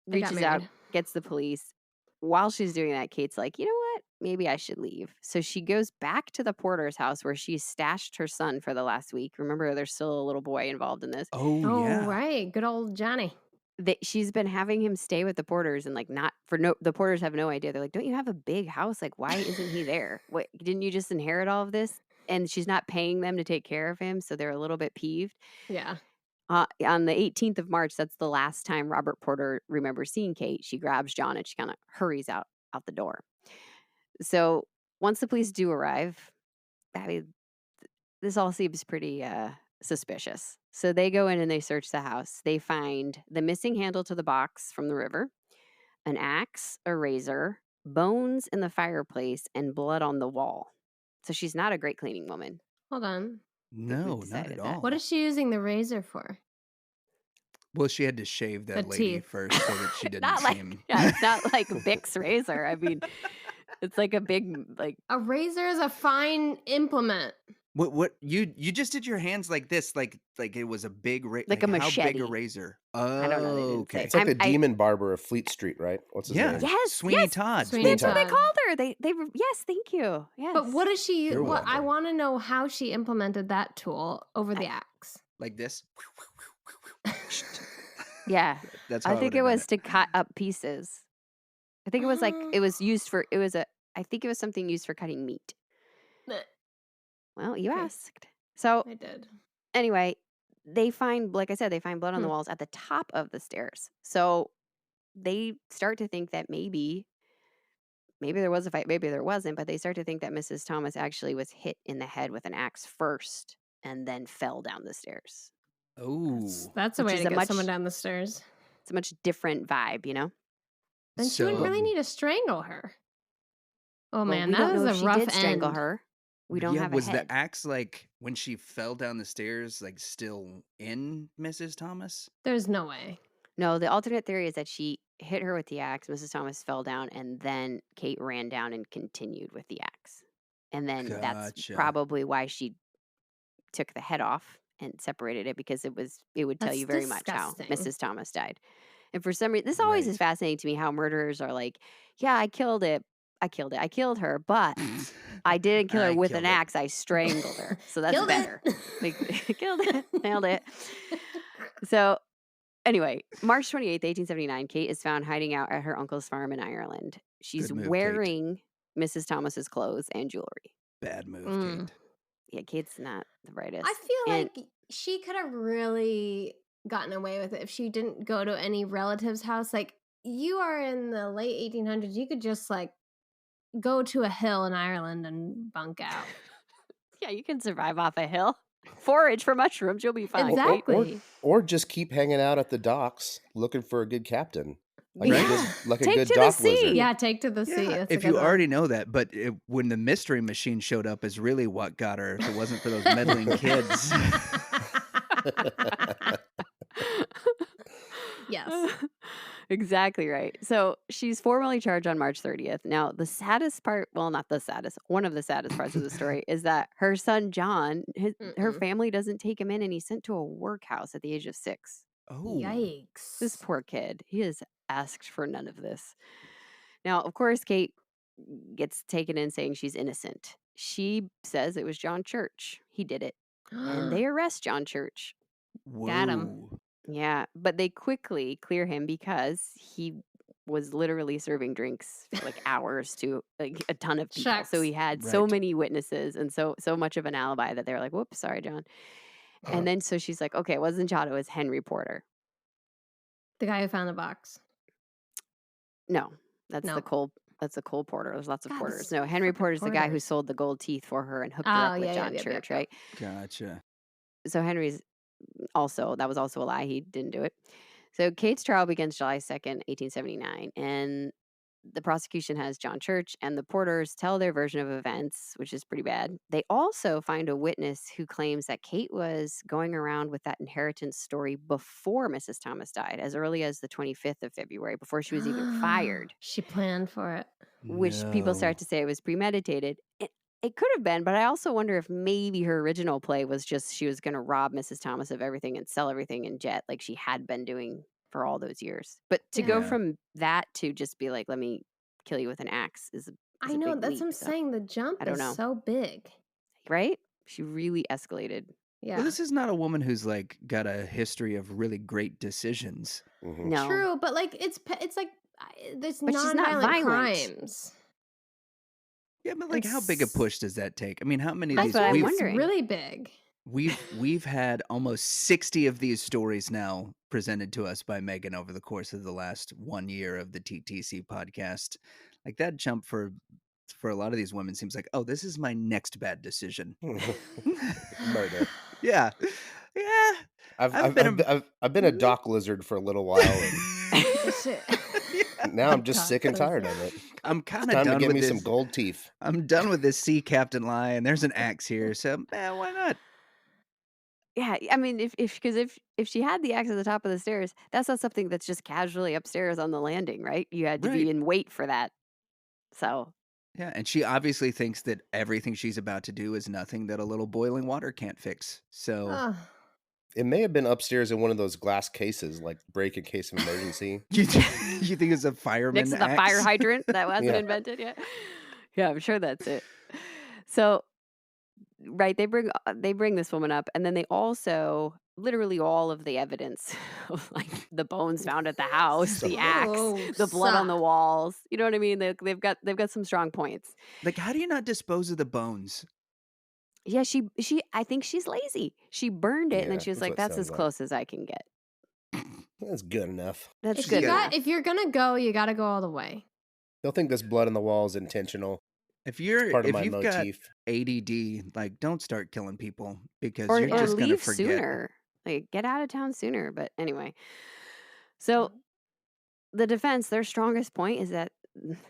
reaches out, gets the police. While she's doing that, Kate's like, you know what? Maybe I should leave. So she goes back to the Porter's house where she stashed her son for the last week. Remember, there's still a little boy involved in this. Oh, yeah. Right. Good old Johnny. She's been having him stay with the Porters and the Porters have no idea. They're like, don't you have a big house? Like, why isn't he there? What, didn't you just inherit all of this? And she's not paying them to take care of him. So they're a little bit peeved. Yeah. On the 18th of March, that's the last time Robert Porter remembers seeing Kate. She grabs John and she kind of hurries out the door. So once the police do arrive, I mean, this all seems pretty suspicious. So they go in and they search the house. They find the missing handle to the box from the river, an axe, a razor, bones in the fireplace, and blood on the wall. So she's not a great cleaning woman. Hold on. We've No, not at decided that. all. What is she using the razor for? Well, she had to shave The that lady teeth. first so that she didn't Not like seem. it's not like Vic's razor. I mean, it's like a big A razor is a fine implement. What you just did your hands like this, like it was a big like a how big a machete. razor? I don't know. They didn't say. Okay. It's like the I- demon barber of Fleet Street, right? What's his Yeah. name? Yes, Sweeney yes. Todd. Sweeney That's what they Todd. called her. They were yes. Thank you. Yes. But what is she? You're What I welcome. want to know how she implemented that tool over the axe. Like this. Yeah, That's how I think would it have done was to cut up pieces. I think it was like it was used for. It was a. I think it was something used for cutting meat. Bleh, Well, you Okay. asked. So I did. anyway, they find, like I said, they find blood on the Hmm. walls at the top of the stairs. So they start to think that maybe there was a fight, maybe there wasn't, but they start to think that Mrs. Thomas actually was hit in the head with an axe first and then fell down the stairs. Oh. That's a Which way is to a get much- someone down the stairs. It's a much different vibe, you know? Then she wouldn't So- really need to strangle her. Oh Well, man, we that don't is know a if she rough did strangle end. her. We don't yeah, have a was head. the axe like when she fell down the stairs, like still in Mrs. Thomas? There's no way. No, the alternate theory is that she hit her with the axe. Mrs. Thomas fell down, and then Kate ran down and continued with the axe. And then that's Gotcha. probably why she took the head off and separated it, because it would tell That's you very much how disgusting. Mrs. Thomas died. And for some reason, this always is Right. fascinating to me, how murderers are like, yeah, I killed it. I killed her, but I didn't kill her I with killed an it. axe. I strangled her. So that's Killed better. it. Like, killed it. Nailed it. So anyway, March 28th, 1879, Kate is found hiding out at her uncle's farm in Ireland. She's Good move, Kate. wearing Mrs. Thomas's clothes and jewelry. Bad move, Mm. Kate. Yeah, Kate's not the brightest. I feel And- like she could have really gotten away with it if she didn't go to any relative's house. Like, you are in the late 1800s. You could just like go to a hill in Ireland and bunk out. Yeah, you can survive off a hill. Forage for mushrooms, you'll be fine. Exactly. Or just keep hanging out at the docks looking for a good captain. Like Yeah. a good, like a Take good to the dock sea. wizard. Yeah, take to the sea. Yeah, That's a if good you one. already know that, but when the mystery machine showed up is really what got her. If it wasn't for those meddling kids. Yes. Exactly right. So she's formally charged on March 30th. Now, the saddest part, well, not the saddest, one of the saddest parts of the story is that her son, John, her Mm-mm. family doesn't take him in, and he's sent to a workhouse at the age of 6. Oh. Yikes. This poor kid. He has asked for none of this. Now, of course, Kate gets taken in saying she's innocent. She says it was John Church. He did it. And they arrest John Church. Got 'em. Whoa. Yeah, but they quickly clear him because he was literally serving drinks for like hours to like a ton of people. So he had so Right. many witnesses and so much of an alibi that they're like, "Whoops, sorry, John." And then so she's like, "Okay, it wasn't John, it was Henry Porter." The guy who found the box. No, that's No. the Cole. That's the Cole Porter. There's lots of God, Porters. this No, Henry fucking Porter's the guy who Porters. sold the gold teeth for her and hooked her Oh, up with yeah, John yep, Church, yep. right? Gotcha. So Henry's that was also a lie. He didn't do it. So Kate's trial begins July 2nd, 1879, and the prosecution has John Church and the Porters tell their version of events, which is pretty bad. They also find a witness who claims that Kate was going around with that inheritance story before Mrs. Thomas died, as early as the 25th of February, before she was even fired, She planned for it. which people start to say it was premeditated. It could have been, but I also wonder if maybe her original play was just she was going to rob Mrs. Thomas of everything and sell everything in jet like she had been doing for all those years. But to go Yeah. from that to just be like, let me kill you with an axe is I a know. big That's leap, what I'm so- saying. The jump I don't is know. so big. right? She really escalated. Yeah. Well, this is not a woman who's like got a history of really great decisions. Mhm. No. True, but like it's like there's But she's not non-violent violent. crimes. Yeah, but like, And how big a s- push does that take? I mean, how many of That's these what I'm we've wondering. It's really big. we've had almost 60 of these stories now presented to us by Megan over the course of the last 1 year of the TTC podcast. Like that jump for a lot of these women seems like, oh, this is my next bad decision. Murder. Yeah. Yeah, I've I've I've been I've, a. I've, I've been a dock lizard for a little while, and Shit. Yeah. now I'm just Dock sick and tired lizard. of it. I'm It's kind of time to done get with me some this. gold teeth. I'm done with this sea captain lie, and there's an axe here, so why not? Yeah, I mean, if she had the axe at the top of the stairs, that's not something that's just casually upstairs on the landing, right? You had to Right. be in wait for that. So, Yeah, and she obviously thinks that everything she's about to do is nothing that a little boiling water can't fix. So Ugh. It may have been upstairs in one of those glass cases, like break in case of emergency. you you think it's a next fireman to the fire axe? hydrant that wasn't Yeah. invented yet. Yeah, I'm sure that's it. So, right, they bring this woman up, and then they also literally all of the evidence, of, like the bones found at the house, the axe, the blood on the Gross. walls. You know what I mean? They've got some strong points. Like, how do you not dispose of the bones? Yeah, she I think she's lazy. She burned it, and then Yeah, she was that's like, what it "That's as sounds like. close as I can get." That's good enough. That's If good you enough. got, if you're gonna go, you gotta go all the way. They'll think this blood on the wall is intentional. If It's part of my you've got motif. ADD, like don't start killing people because Or you're or just gonna leave forget. sooner. Like, get out of town sooner. But anyway, so the defense, their strongest point is that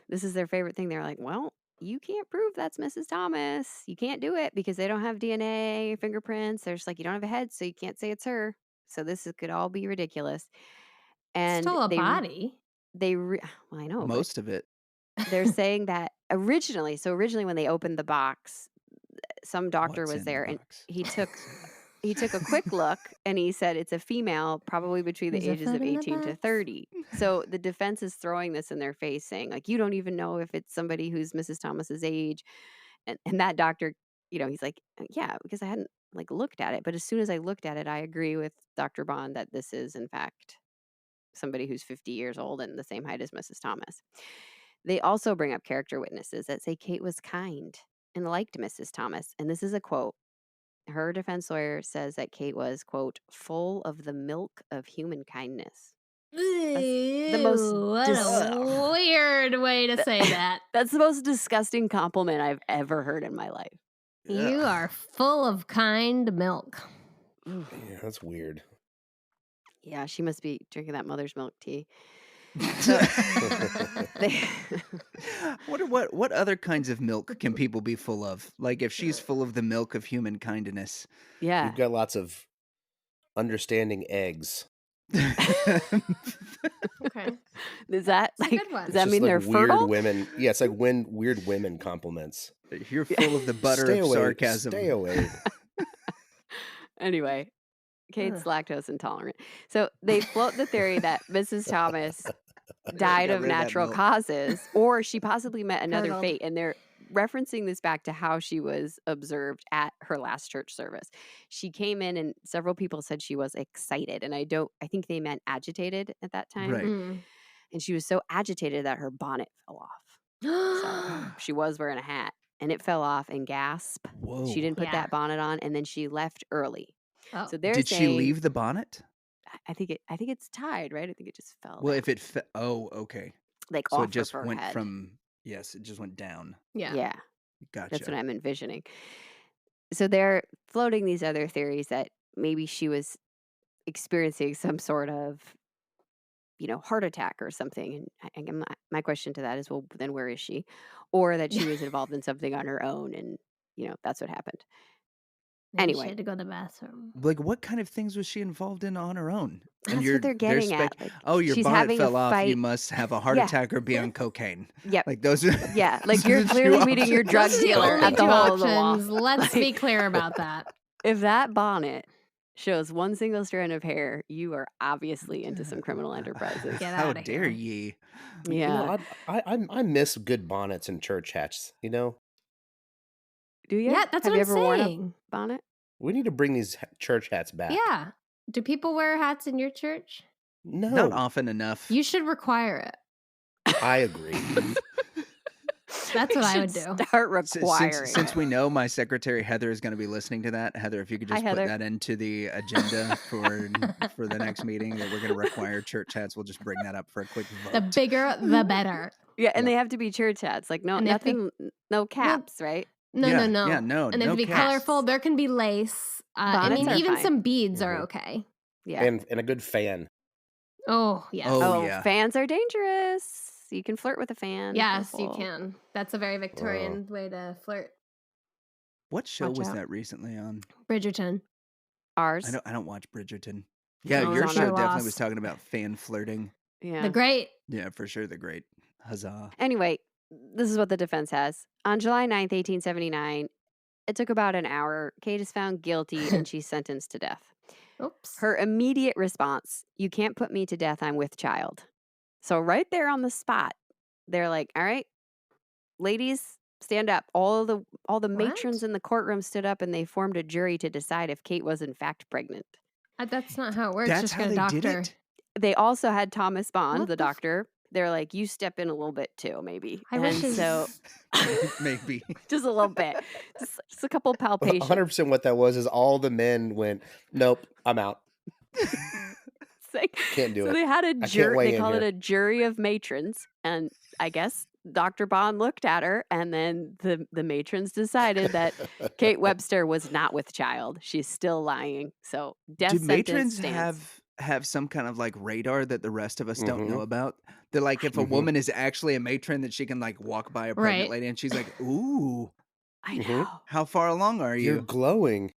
this is their favorite thing. They're like, well, you can't prove that's Mrs. Thomas. You can't do it because they don't have DNA, fingerprints. They're just like, you don't have a head, so you can't say it's her. So could all be ridiculous. And Still a body. well, I know, but Most of it. they're saying that originally when they opened the box, some doctor What's was in the there and box? he took a quick look and he said it's a female, probably between the There's a ages of foot in the 18 to box. 30. So the defense is throwing this in their face, saying, like, you don't even know if it's somebody who's Mrs. Thomas's age. And that doctor, he's like, yeah, because I hadn't like looked at it. But as soon as I looked at it, I agree with Dr. Bond that this is, in fact, somebody who's 50 years old and the same height as Mrs. Thomas. They also bring up character witnesses that say Kate was kind and liked Mrs. Thomas. And this is a quote. Her defense lawyer says that Kate was, quote, full of the milk of human kindness. the most Ew, what a weird way to say that. That's the most disgusting compliment I've ever heard in my life. You Ugh. are full of kind milk. Yeah, that's weird. Yeah, she must be drinking that mother's milk tea. I wonder what other kinds of milk can people be full of? Like if she's full of the milk of human kindness. Yeah. You've got lots of understanding eggs. Okay. Is that It's a like, good one. does that It's mean just they're like weird fertile? women. Yeah, it's like when weird women compliments. You're full of the butter Stay of away, sarcasm. Stay away. Anyway, Kate's Ugh. lactose intolerant. So they float the theory that Mrs. Thomas died Got of rid of that natural milk. causes, or she possibly met another Curdled. fate. And they're referencing this back to how she was observed at her last church service. She came in and several people said she was excited. And I think they meant agitated at that time. Right. Mm. And she was so agitated that her bonnet fell off. So she was wearing a hat and it fell off and gasp. Whoa. She didn't put Yeah. that bonnet on and then she left early. Oh. So they're Did she saying, leave the bonnet? I think it's tied, right? I think it just fell Well, down, if it oh, okay. like So off it just of her went head. from it just went down. Yeah. Yeah, Gotcha. that's what I'm envisioning. So they're floating these other theories that maybe she was experiencing some sort of, heart attack or something. And my question to that is, well, then where is she? Or that she was involved in something on her own and, that's what happened. Maybe Anyway. she had to go to the bathroom. Like what kind of things was she involved in on her own? That's what they're getting at. Like, your she's bonnet having a fell off. You fight. must have a heart Yeah. attack or be on cocaine. Yep. Like those are Yeah, like those are you're the two clearly meeting your options. drug Those are the dealer only at the two hole of the wall. options. Let's be Like, clear about that. if that bonnet shows one single strand of hair, you are obviously into some criminal enterprises. Get How outta dare here. ye? Yeah. I miss good bonnets and church hats. Do you? Yeah, that's Have what you I'm ever worn a saying. bonnet? We need to bring these church hats back. Yeah. Do people wear hats in your church? No, Not often enough. You should require it. I agree. That's what I would Should do. Start requiring. Since we know my secretary Heather is going to be listening to that, Heather, if you could Hi, just put Heather. that into the agenda for the next meeting that we're going to require church hats, we'll just bring that up for a quick vote. The bigger, the better. Yeah, and Yeah. they have to be church hats. Like And they have to be- nothing, no caps, right? No, yeah, no. Yeah, no, And they have no to be caps. colorful. There can be lace. I Bonnets mean, are even fine. some beads are Mhm. okay. Yeah. And a good fan. Oh, yes. Oh, Oh, yeah. fans are dangerous. You can flirt with a fan. Yes, you Careful. can. That's a very Victorian way to flirt. What show Watch was out. that recently on? Bridgerton. Ours. I don't watch Bridgerton. Yeah, No, your it's on show our definitely was loss. talking about fan flirting. Yeah. The great. Yeah, for sure. The great huzzah. Anyway, this is what the defense has. On July 9th, 1879, it took about an hour. Kate is found guilty and she's sentenced to death. Oops. Her immediate response, "You can't put me to death. I'm with child." So right there on the spot, they're like, "All right, ladies, stand up." All the matrons What? in the courtroom stood up and they formed a jury to decide if Kate was in fact pregnant. That's not how it works. That's Just how get a they did doctor. it? They also had Thomas Bond, What the the f- doctor. They're like, "You step in a little bit too, maybe." I wish And his- so Maybe. just a little bit. Just a couple palpations. 100% what that was is all the men went, nope, I'm out. It's like- Can't do so it. they had a I can't jury. weigh They in called it here. a jury of matrons, and I guess Dr. Bond looked at her, and then the matrons decided that Kate Webster was not with child. She's still lying. So death Do sentence matrons stands. have some kind of like radar that the rest of us don't know Mhm. about? They're like, if a Mhm. woman is actually a matron, that she can like walk by a pregnant Right. lady and she's like, "Ooh, I Mhm. know. how far along are You're you?" glowing.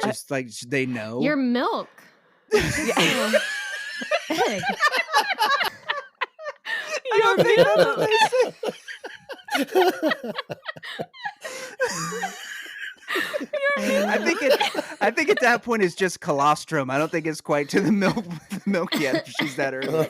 Just like they know. Your milk. Yeah. Egg. I don't think that's what they said. I think at that point it's just colostrum. I don't think it's quite to the milk yet. If she's that early.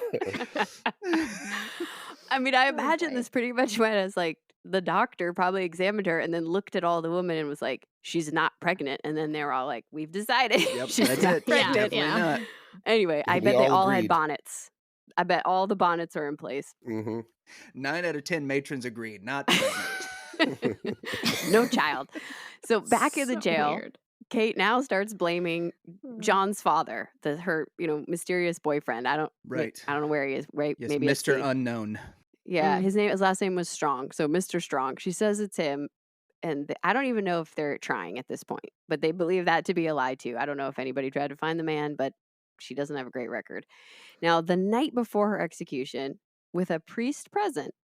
I mean, I Oh, imagine boy. this pretty much went as like the doctor probably examined her and then looked at all the women and was like, "She's not pregnant." And then they were all like, "We've decided Yep, she's that's not it. pregnant." Definitely Yeah. not. Anyway, I We bet they all all had agreed. bonnets. I bet all the bonnets are in place. hmm 9 out of 10 matrons agreed, not pregnant. No child. So back in the So jail, weird. Kate now starts blaming John's father, her mysterious boyfriend. I don't Right. know where he is. Right? Yes, Maybe it's Mr. the- Unknown. Yeah, Mm. his last name was Strong. So Mr. Strong. She says it's him. And I don't even know if they're trying at this point, but they believe that to be a lie too. I don't know if anybody tried to find the man, but she doesn't have a great record. Now, the night before her execution, with a priest present,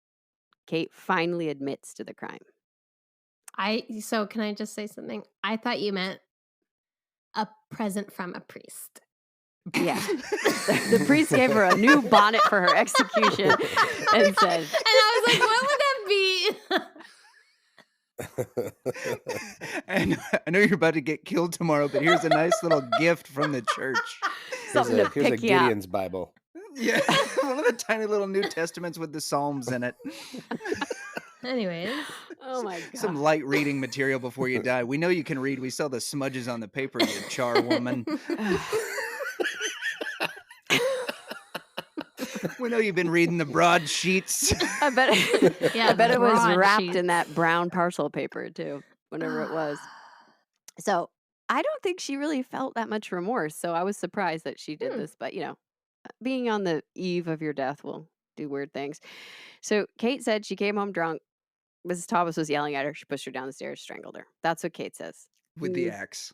Kate finally admits to the crime. So can I just say something? I thought you meant a present from a priest. Yeah. The priest gave her a new bonnet for her execution and said, And I was like, what would that be? And I know you're about to get killed tomorrow, but here's a nice little gift from the church. something to Here's a pick you up. Gideon's Bible. Yeah, one of the tiny little New Testaments with the Psalms in it. Anyways. Oh my God. Some light reading material before you die. We know you can read. We saw the smudges on the paper, you char woman. We know you've been reading the broadsheets. I bet, Yeah, I bet it was wrapped broadsheets. in that brown parcel paper too, whatever it was. So I don't think she really felt that much remorse. So I was surprised that she did this. But, being on the eve of your death will do weird things. So Kate said she came home drunk. Mrs. Thomas was yelling at her. She pushed her down the stairs, strangled her. That's what Kate says. With the axe.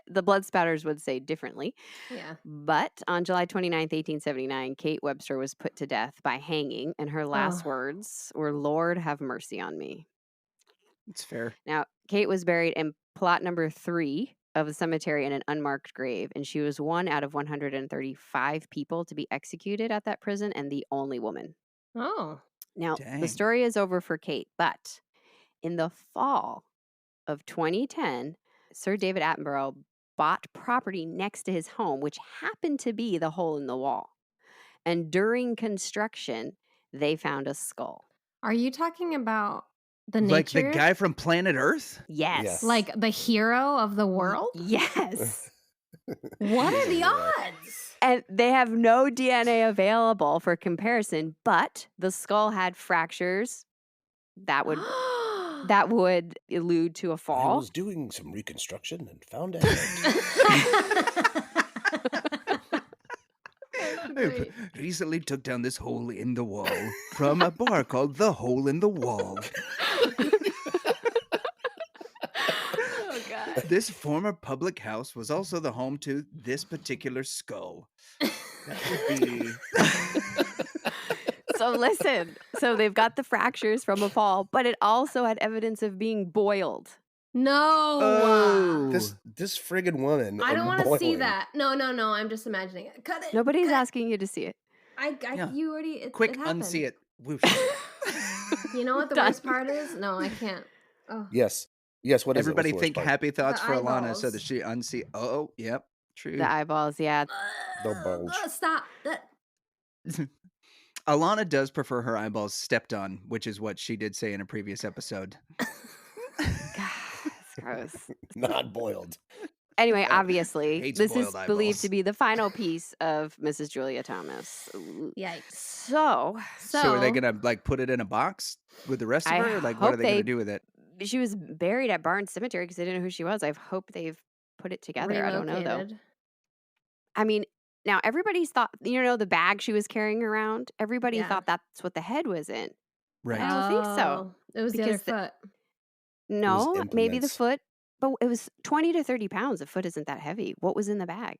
The blood spatters would say differently. Yeah. But on July 29th, 1879, Kate Webster was put to death by hanging, and her last Oh. words were, "Lord, have mercy on me." It's fair. Now, Kate was buried in plot number 3 of the cemetery in an unmarked grave, and she was one out of 135 people to be executed at that prison and the only woman. Oh. Now, Dang. the story is over for Kate, but in the fall of 2010, Sir David Attenborough bought property next to his home, which happened to be the hole in the wall. And during construction, they found a skull. Are you talking about the Like the nature? guy from Planet Earth? Yes. Yes. Like the hero of the world? Yes. What are the Yeah. odds? And they have no DNA available for comparison, but the skull had fractures that would allude to a I fall. was doing some reconstruction and found a head. Great. Recently took down this hole in the wall from a bar called The Hole in the Wall. Oh God. This former public house was also the home to this particular skull. That would be. So listen, so they've got the fractures from a fall, but it also had evidence of being boiled. No. Oh. This friggin' woman. I don't want to see boiling. that. No. I'm just imagining it. Cut it. Nobody's cut it. asking you to see it. Yeah. You already. Quick, it happened. unsee it. Whoosh. You know what the Done. worst part is? No, I can't. Oh. Yes. Yes, what is Everybody it? What's the think worst part? happy thoughts The for Alana so eyeballs. that she unsee. Oh, yep. True. The eyeballs, yeah. The bulge. Stop. That. Alana does prefer her eyeballs stepped on, which is what she did say in a previous episode. God, it's gross. Not boiled. Anyway, obviously, Hates this is boiled believed eyeballs. to be the final piece of Mrs. Julia Thomas. Yikes. So So are they gonna like put it in a box with the rest of I her? Or, like, what hope are they gonna they- do with it? she was buried at Barnes Cemetery because they didn't know who she was. I hope they've put it together. I don't know though. Relocated. I mean, now everybody's thought, the bag she was carrying around, everybody Yeah. thought that's what the head was in. Right. I don't think so. Oh, it was the other Because the- foot. No, maybe the implements. foot, but it was 20 to 30 pounds. The foot isn't that heavy. What was in the bag?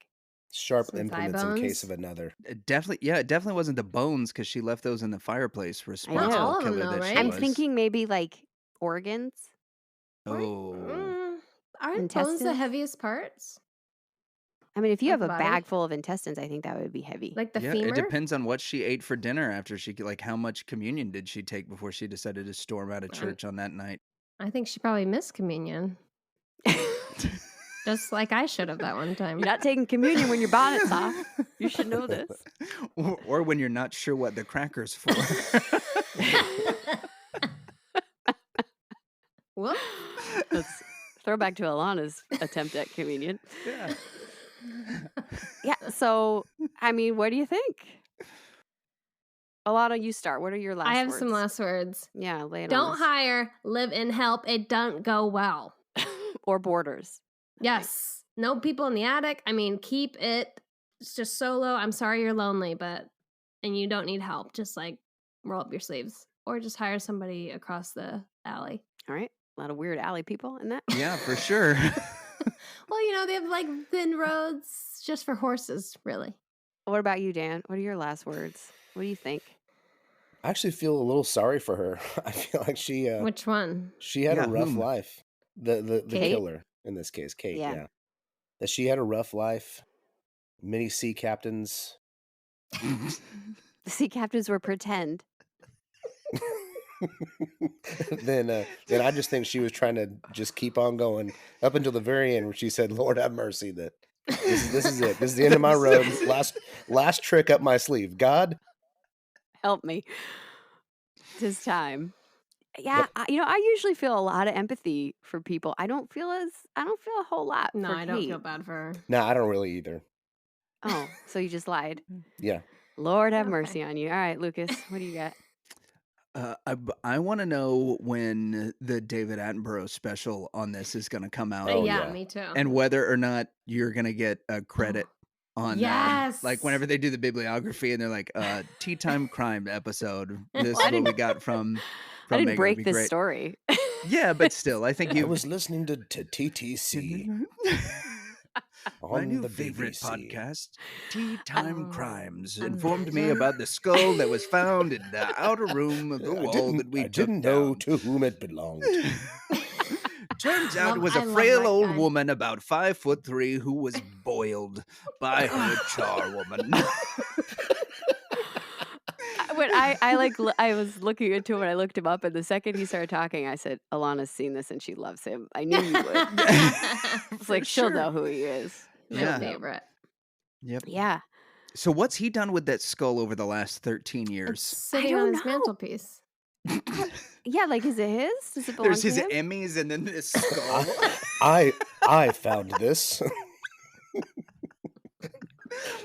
Sharp Some thigh implements in case bones? of another. It definitely wasn't the bones because she left those in the fireplace. Responsible Not all of them, killer though, that she right? I'm was. thinking maybe like organs. Oh, Aren't bones the Intestines? heaviest parts? I mean, if you Like have a the body? bag full of intestines, I think that would be heavy. Like the yeah. femur? It depends on what she ate for dinner after she like how much communion did she take before she decided to storm out of church on that night. I think she probably missed communion. Just like I should have that one time. You're not taking communion when your bonnet's off. You should know this. or when you're not sure what the cracker's for. Whoop. Let's throw back to Alana's attempt at communion. Yeah. Yeah. So, I mean, what do you think? Alana, you start. What are your last I have words? some last words. Yeah, lay it on Don't us. hire, live in help. It don't go well. Or borders. Yes. No people in the attic. I mean, keep it. It's just solo. I'm sorry you're lonely, and you don't need help. Just like roll up your sleeves or just hire somebody across the alley. All right. A lot of weird alley people in that. Yeah, for sure. Well, they have like thin roads just for horses, really. What about you, Dan? What are your last words? What do you think? I actually feel a little sorry for her. I feel like she Which one? she had Yeah, a rough whom? life. The Kate? killer in this case, Kate. Yeah. Yeah. That she had a rough life. Many sea captains. The sea captains were pretend. then I just think she was trying to just keep on going up until the very end, where she said, "Lord have mercy, that this is it. This is the end of my road. Last trick up my sleeve. God, Help me. Tis time. Yeah, I usually feel a lot of empathy for people. I don't feel a whole lot No, for I don't feel Kate. bad for her. no, I don't really either. Oh, so you just lied. Yeah, Lord have Okay. mercy on you. All right, Lucas, what do you got? I want to know when the David Attenborough special on this is going to come out, Oh, yeah, yeah. me too. and whether or not you're going to get a credit on Yes. like whenever they do the bibliography and they're like tea time crime episode. This is I what we didn't- got from I didn't Megan, would break be this great. story. Yeah, but still, I think I you was listening to TTC My on new the favorite BBC. podcast, Tea Time Crimes, I'm informed me Vision. about the skull that was found in the outer room of the wall that we I took didn't know down. to whom it belonged. Turns out it was I a love frail that old guy. woman about 5'3" who was boiled by her charwoman. When I was looking into him and I looked him up, and the second he started talking, I said, Alana's seen this and she loves him. I knew you would. It's like she'll know who he is. My Yeah. favorite. Yep. Yeah. So what's he done with that skull over the last 13 It's years? sitting don't on his know. mantelpiece. Yeah, like is it his? Does it belong There's to his him? Emmys and then this skull. I found this.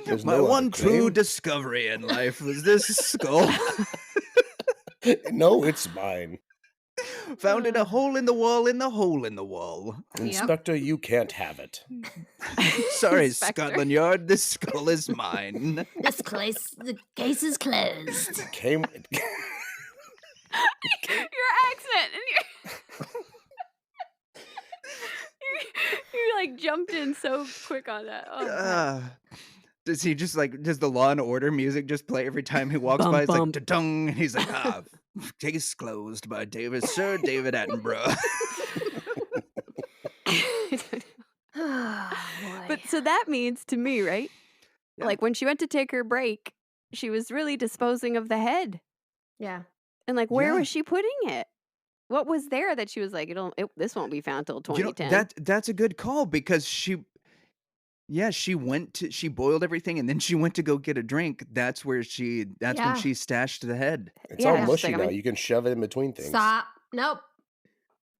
There's My no other one true claim. discovery in life was this skull. No, it's mine. Found in a hole in the wall in the hole in the wall. Inspector, you can't have it. Sorry, Inspector. Scotland Yard, this skull is mine. The case is closed. Came. Your accent and like jumped in so quick on that. Oh, God. Does he just like, does the Law and Order music just play every time he walks by? It's like, da-dung, and he's like, case closed by Sir David Attenborough. Oh, But boy. so that means to me, right? Yeah. Like when she went to take her break, she was really disposing of the head. Yeah. And like, where Yeah. was she putting it? What was there that she was like, this won't be found till 2010? That's a good call because she boiled everything and then she went to go get a drink. That's when Yeah. she stashed the head. It's Yeah, all it's mushy like, I now. mean- You can shove it in between things. Stop. Nope.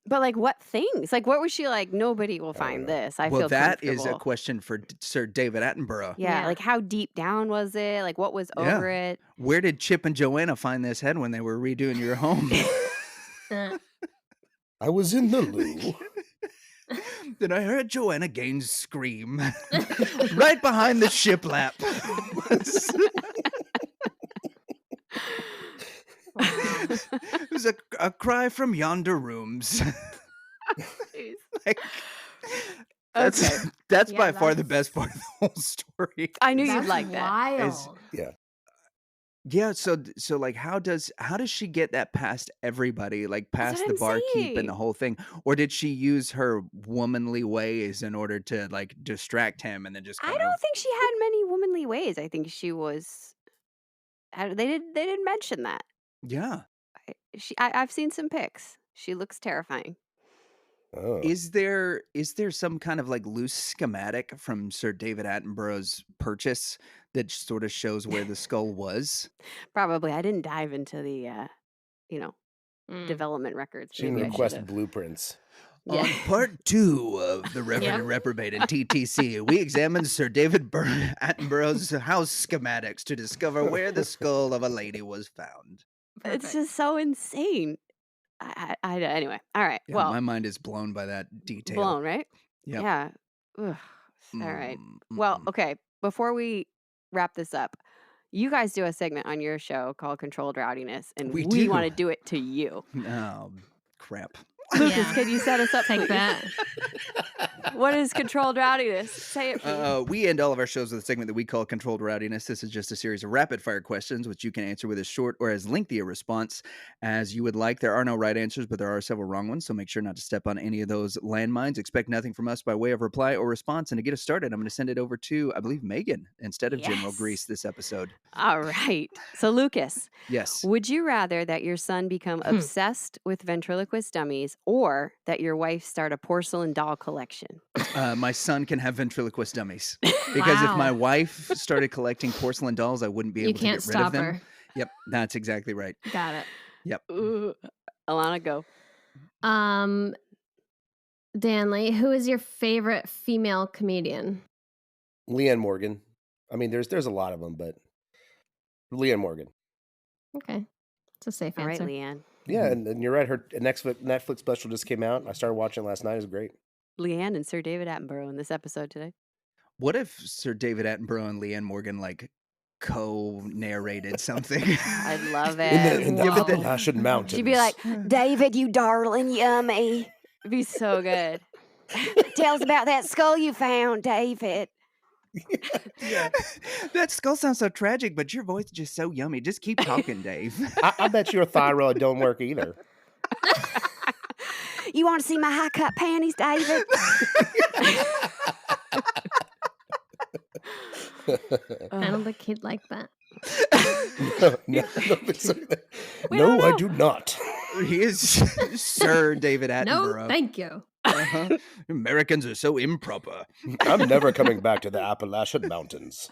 But like, what things? Like, what was she like? Nobody will find know. this. I Well, feel that comfortable. is a question for Sir David Attenborough. Yeah, Yeah. like how deep down was it? Like what was Yeah. over it? Where did Chip and Joanna find this head when they were redoing your home? I was in the loo. Then I heard Joanna Gaines scream right behind the shiplap. Wow. It was a cry from yonder rooms. Jeez. Like, Okay. that's Yeah, by far the that's- best part of the whole story. I knew you'd That's like that. wild. Yeah, so like how does she get that past everybody, like That's past what the I'm barkeep and the saying. whole thing? Or did she use her womanly ways in order to like distract him and then just I kind of don't think she had many womanly ways. I think she was. They didn't mention that. Yeah. I've seen some pics. She looks terrifying. Oh. Is there some kind of like loose schematic from Sir David Attenborough's purchase that sort of shows where the skull was? Probably. I didn't dive into the Mm. development records. She didn't Maybe I request should've. blueprints. Yeah. On part 2 of the Reverend and Reprobate and TTC, we examined Sir David Attenborough's house schematics to discover where the skull of a lady was found. It's Perfect. just so insane. Anyway. All right. Yeah, well, my mind is blown by that detail. blown, right? Yep. Yeah. Ugh. All right. Mm, Well, mm-mm. okay. Before we wrap this up, you guys do a segment on your show called Controlled Rowdiness, and We we want to do. do it to you. Oh, crap. Lucas, Yeah. can you set us up? Take please? that. What is controlled rowdiness? Say it, please. We end all of our shows with a segment that we call Controlled Rowdiness. This is just a series of rapid fire questions, which you can answer with as short or as lengthy a response as you would like. There are no right answers, but there are several wrong ones, so make sure not to step on any of those landmines. Expect nothing from us by way of reply or response. And to get us started, I'm going to send it over to, I believe, Megan instead of General Yes. Grease this episode. All right. So, Lucas, Yes. would you rather that your son become obsessed with ventriloquist dummies or that your wife start a porcelain doll collection? My son can have ventriloquist dummies because if my Wow. wife started collecting porcelain dolls, I wouldn't be You able can't to get rid of stop them. her. Yep, that's exactly right. Got it. Yep. Ooh. Alana, go. Danley, who is your favorite female comedian? Leanne Morgan. I mean, there's a lot of them, but Leanne Morgan. Okay. It's a safe All right, answer. Leanne. Yeah, and you're right. Her Netflix special just came out. I started watching it last night. It was great. Leanne and Sir David Attenborough in this episode today. What if Sir David Attenborough and Leanne Morgan like co-narrated something? I'd love In it. the Yeah, but then- Appalachian Mountains. She'd be like, David, you darling, yummy. It'd be so good. Tell us about that skull you found, David. yeah. That skull sounds so tragic, but your voice is just so yummy. Just keep talking, Dave. I bet your thyroid don't work either. You want to see my high cut panties, David? I don't think he'd like that. No, I do not. He is Sir David No, Attenborough. thank you. Uh-huh. Americans are so improper. I'm never coming back to the Appalachian Mountains.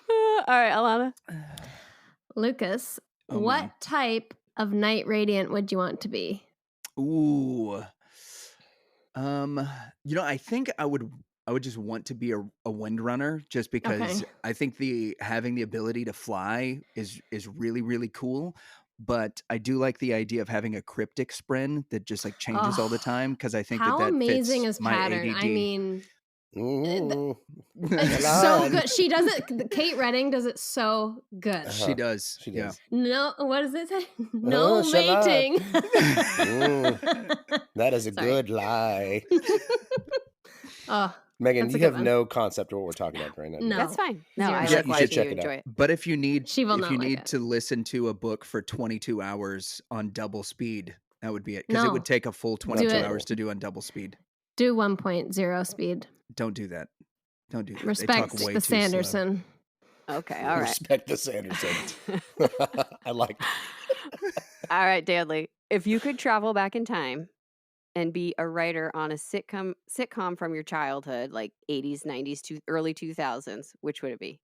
All right, Alana. Lucas, Oh, what man. type of night radiant would you want to be? Ooh. I think I would just want to be a windrunner just because Okay. I think having the ability to fly is really, really cool. But I do like the idea of having a cryptic spren that just like changes all the Oh, time because I think How that amazing fits is my pattern? ADD. I mean, Mm, It's Come so on. good. She does it. Kate Redding does it so good. She does. She Yeah. does. No, what does it say? No shut up. mating. That is a Sorry. good lie. Oh, Megan, that's a you good have one. no concept of what we're talking about right now. do you? No. That's fine. No, Zero. I You like you should watching check you it out. enjoy it. But if you need She will not like it. to listen to a book for 22 hours on double speed, that would be it. Because it No. would take a full 22 it. hours to do on double speed. Do 1.0 speed. Don't do that. Don't do that. Respect they talk way the too slow. Sanderson. Okay, all right. Respect the Sanderson. I like All right, Danley. If you could travel back in time and be a writer on a sitcom from your childhood, like 80s, 90s to early 2000s, which would it be?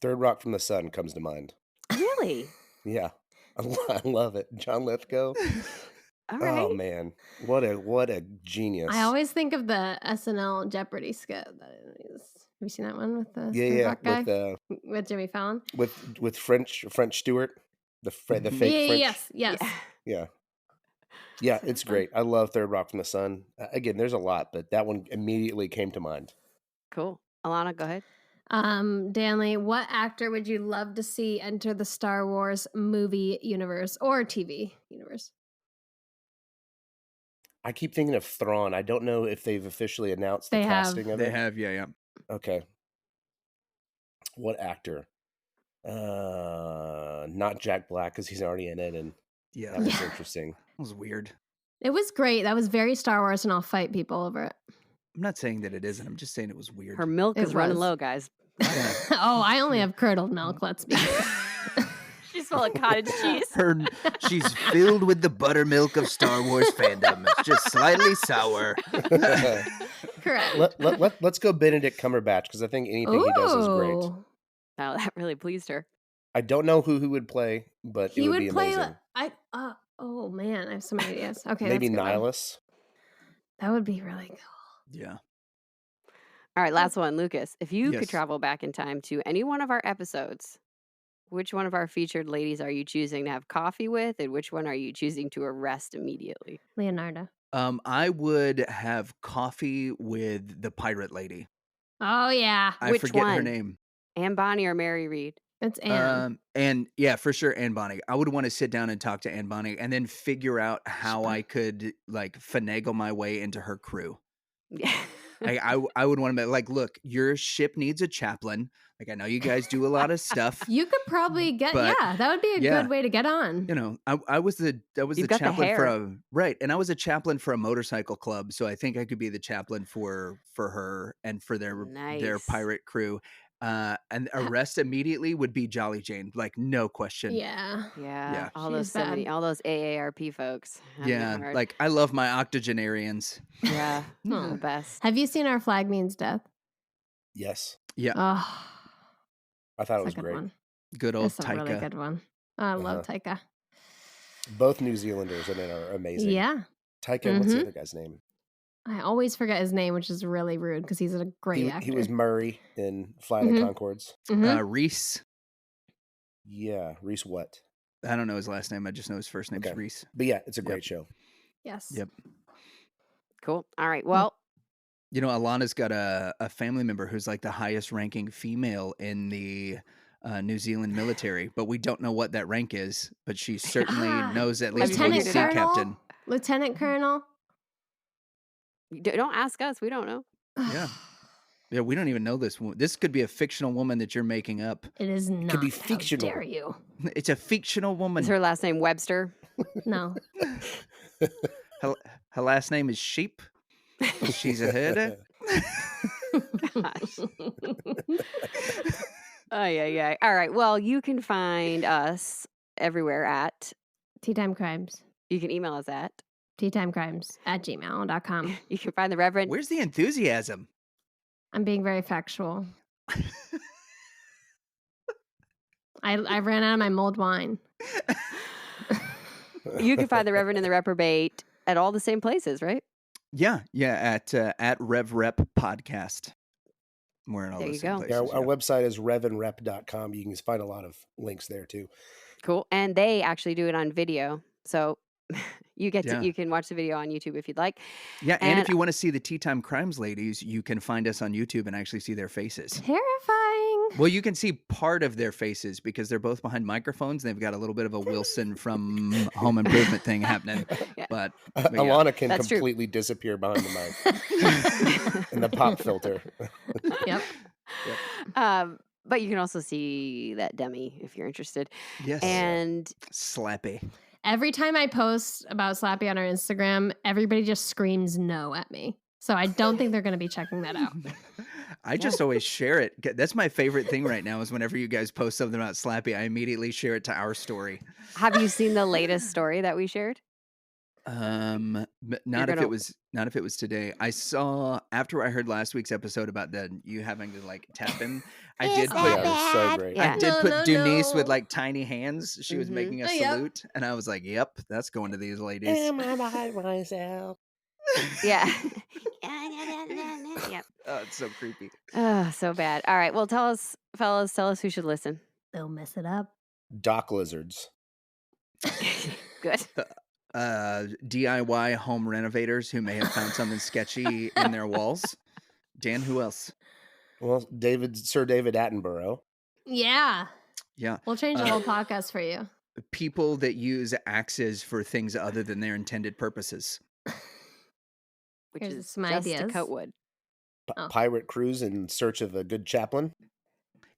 Third Rock from the Sun comes to mind. Really? Yeah. I love it. John Lithgow. All right. Oh man. What a genius. I always think of the SNL Jeopardy skit. Have you seen that one with the yeah, rock guy? with Jimmy Fallon? with French Stewart, the fake French. Yes. Yeah, So it's fun. great. I love Third Rock from the Sun. Again, there's a lot, but that one immediately came to mind. Cool. Alana, go ahead. Danley, what actor would you love to see enter the Star Wars movie universe or TV universe? I keep thinking of Thrawn. I don't know if they've officially announced the They have. casting of They it. have, yeah. Okay. What actor? Not Jack Black because he's already in it, and Yeah. that was Yeah. interesting. That was weird. It was great. That was very Star Wars, and I'll fight people over it. I'm not saying that it isn't. I'm just saying it was weird. Her milk It is running was. low, guys. Oh, I only have curdled milk. Let's be clear. She's full of cottage cheese. She's filled with the buttermilk of Star Wars fandom. It's just slightly sour. Correct. Let's go Benedict Cumberbatch because I think anything he does is great. Ooh. Oh, that really pleased her. I don't know who would play, but He it would would be play. amazing. Oh man, I have so many ideas. Okay, Maybe that's a good one. Nihilus. That would be really cool. Yeah. All right, last one, Lucas. If you Yes. could travel back in time to any one of our episodes, which one of our featured ladies are you choosing to have coffee with, and which one are you choosing to arrest immediately? Leonardo. I would have coffee with the pirate lady. Oh yeah, I Which forget her one? name. Anne Bonny or Mary Reed? it's Anne. And yeah, for sure, Anne Bonny. I would want to sit down and talk to Anne Bonny and then figure out how I could like finagle my way into her crew. Yeah. I would want to be like, look, your ship needs a chaplain. Like, I know you guys do a lot of stuff. You could probably get. but, Yeah, that would be a yeah. good way to get on. You know, I was the You've the got the chaplain for hair. a right, and I was a chaplain for a motorcycle club, so I think I could be the chaplain for her and for their Nice. pirate crew. And arrest immediately would be Jolly Jane, like no question. Yeah. Yeah. All She's those bad. all those AARP folks. having it Yeah, hard. like I love my octogenarians. yeah, they're Oh. the best. Have you seen Our Flag Means Death? Yes. Yeah, Oh, I thought it it's was a good great. one. good old It's a really Taika. good one. Oh, I love Taika. Both New Zealanders in it are amazing. Yeah. Taika, what's the Mhm. other guy's name? I always forget his name, which is really rude because he's a great actor. He was Murray in Flight of Mhm. Conchords. Mhm. Reese. Yeah, Reese what? I don't know his last name. I just know his first name's Okay. Reese. But yeah, it's a great show. Yes. Yep. Cool. All right. Well, You know, Alana's got a family member who's like the highest ranking female in the New Zealand military, but we don't know what that rank is. But she certainly knows at least one Lieutenant sea Colonel. captain. Lieutenant Colonel. don't ask us. We don't know. Yeah. Yeah, we don't even know this. This could be a fictional woman that you're making up. It is not. be How fictional. dare you? It's a fictional woman. Is her last name Webster? No. Her last name is Sheep. She's a herder. Gosh. Oh, yeah. All right. Well, you can find us everywhere at, Tea Time Crimes. you can email us at, teatimecrimes@gmail.com. you can find the Reverend. Where's the enthusiasm? I'm being very factual. I ran out of my mulled wine. You can find the Reverend and the Reprobate at all the same places, right? Yeah, at RevRep Podcast. We're in all There those you same go. places. Yeah, our website is revenrep.com. You can find a lot of links there too. Cool. And they actually do it on video. So Yeah. You can watch the video on YouTube if you'd like. Yeah, and if And you want to see the Tea Time Crimes ladies, you can find us on YouTube and actually see their faces. Terrifying. Well, you can see part of their faces because they're both behind microphones. They've got a little bit of a Wilson from Home Improvement thing happening. Yeah. But yeah. Alana can That's true. completely disappear behind the mic and the pop filter. Yep. But you can also see that Demi if you're interested. Yes. And Slappy. Every time I post about Slappy on our Instagram, everybody just screams no at me. So I don't think they're going to be checking that out. I just always share it. That's my favorite thing right now is whenever you guys post something about Slappy, I immediately share it to our story. have you seen the latest story that we shared? Not if it was today. I saw after I heard last week's episode about you having to like tap him. I did put Yeah, it was so great. Yeah. I did put No, Denise no. with like tiny hands. She was Mhm. making a Yep. salute, and I was like, "Yep, that's going to these ladies." Am I by myself? Yeah. Yep. Oh, it's so creepy. Oh, so bad. All right. Well, tell us, fellas, who should listen. They'll mess it up. Dock lizards. Good. DIY home renovators who may have found something sketchy in their walls. Dan, who else? Well, Sir David Attenborough. Yeah. Yeah. We'll change the whole podcast for you. People that use axes for things other than their intended purposes. Which Here's is some just to ideas. cut wood. Oh. Pirate cruise in search of a good chaplain.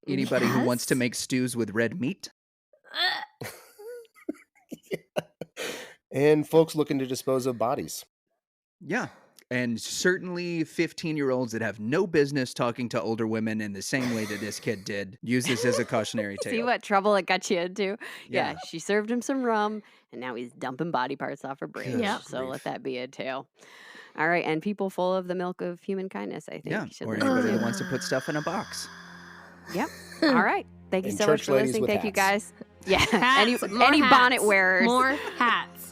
Anybody who wants to Yes. make stews with red meat. And folks looking to dispose of bodies. Yeah. And certainly 15-year-olds that have no business talking to older women in the same way that this kid did. Use this as a cautionary tale. See what trouble it got you into? Yeah. Yeah. She served him some rum, and now he's dumping body parts off a bridge. Good Yep. So grief. let that be a tale. All right. And people full of the milk of human kindness, I think. Yeah. should Or listen anybody to. that wants to put stuff in a box. Yep. All right. Thank you And so much church for ladies listening. with Thank you, hats. guys. Yeah. Hats, more any bonnet hats, wearers. More hats.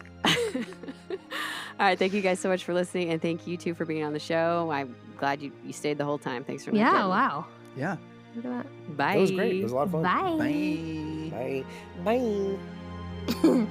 All right. Thank you guys so much for listening. And thank you, too, for being on the show. I'm glad you stayed the whole time. Thanks for not Yeah, jetting. wow. Yeah. Look at that. Bye. It was great. It was a lot of fun. Bye. Bye. Bye. Bye.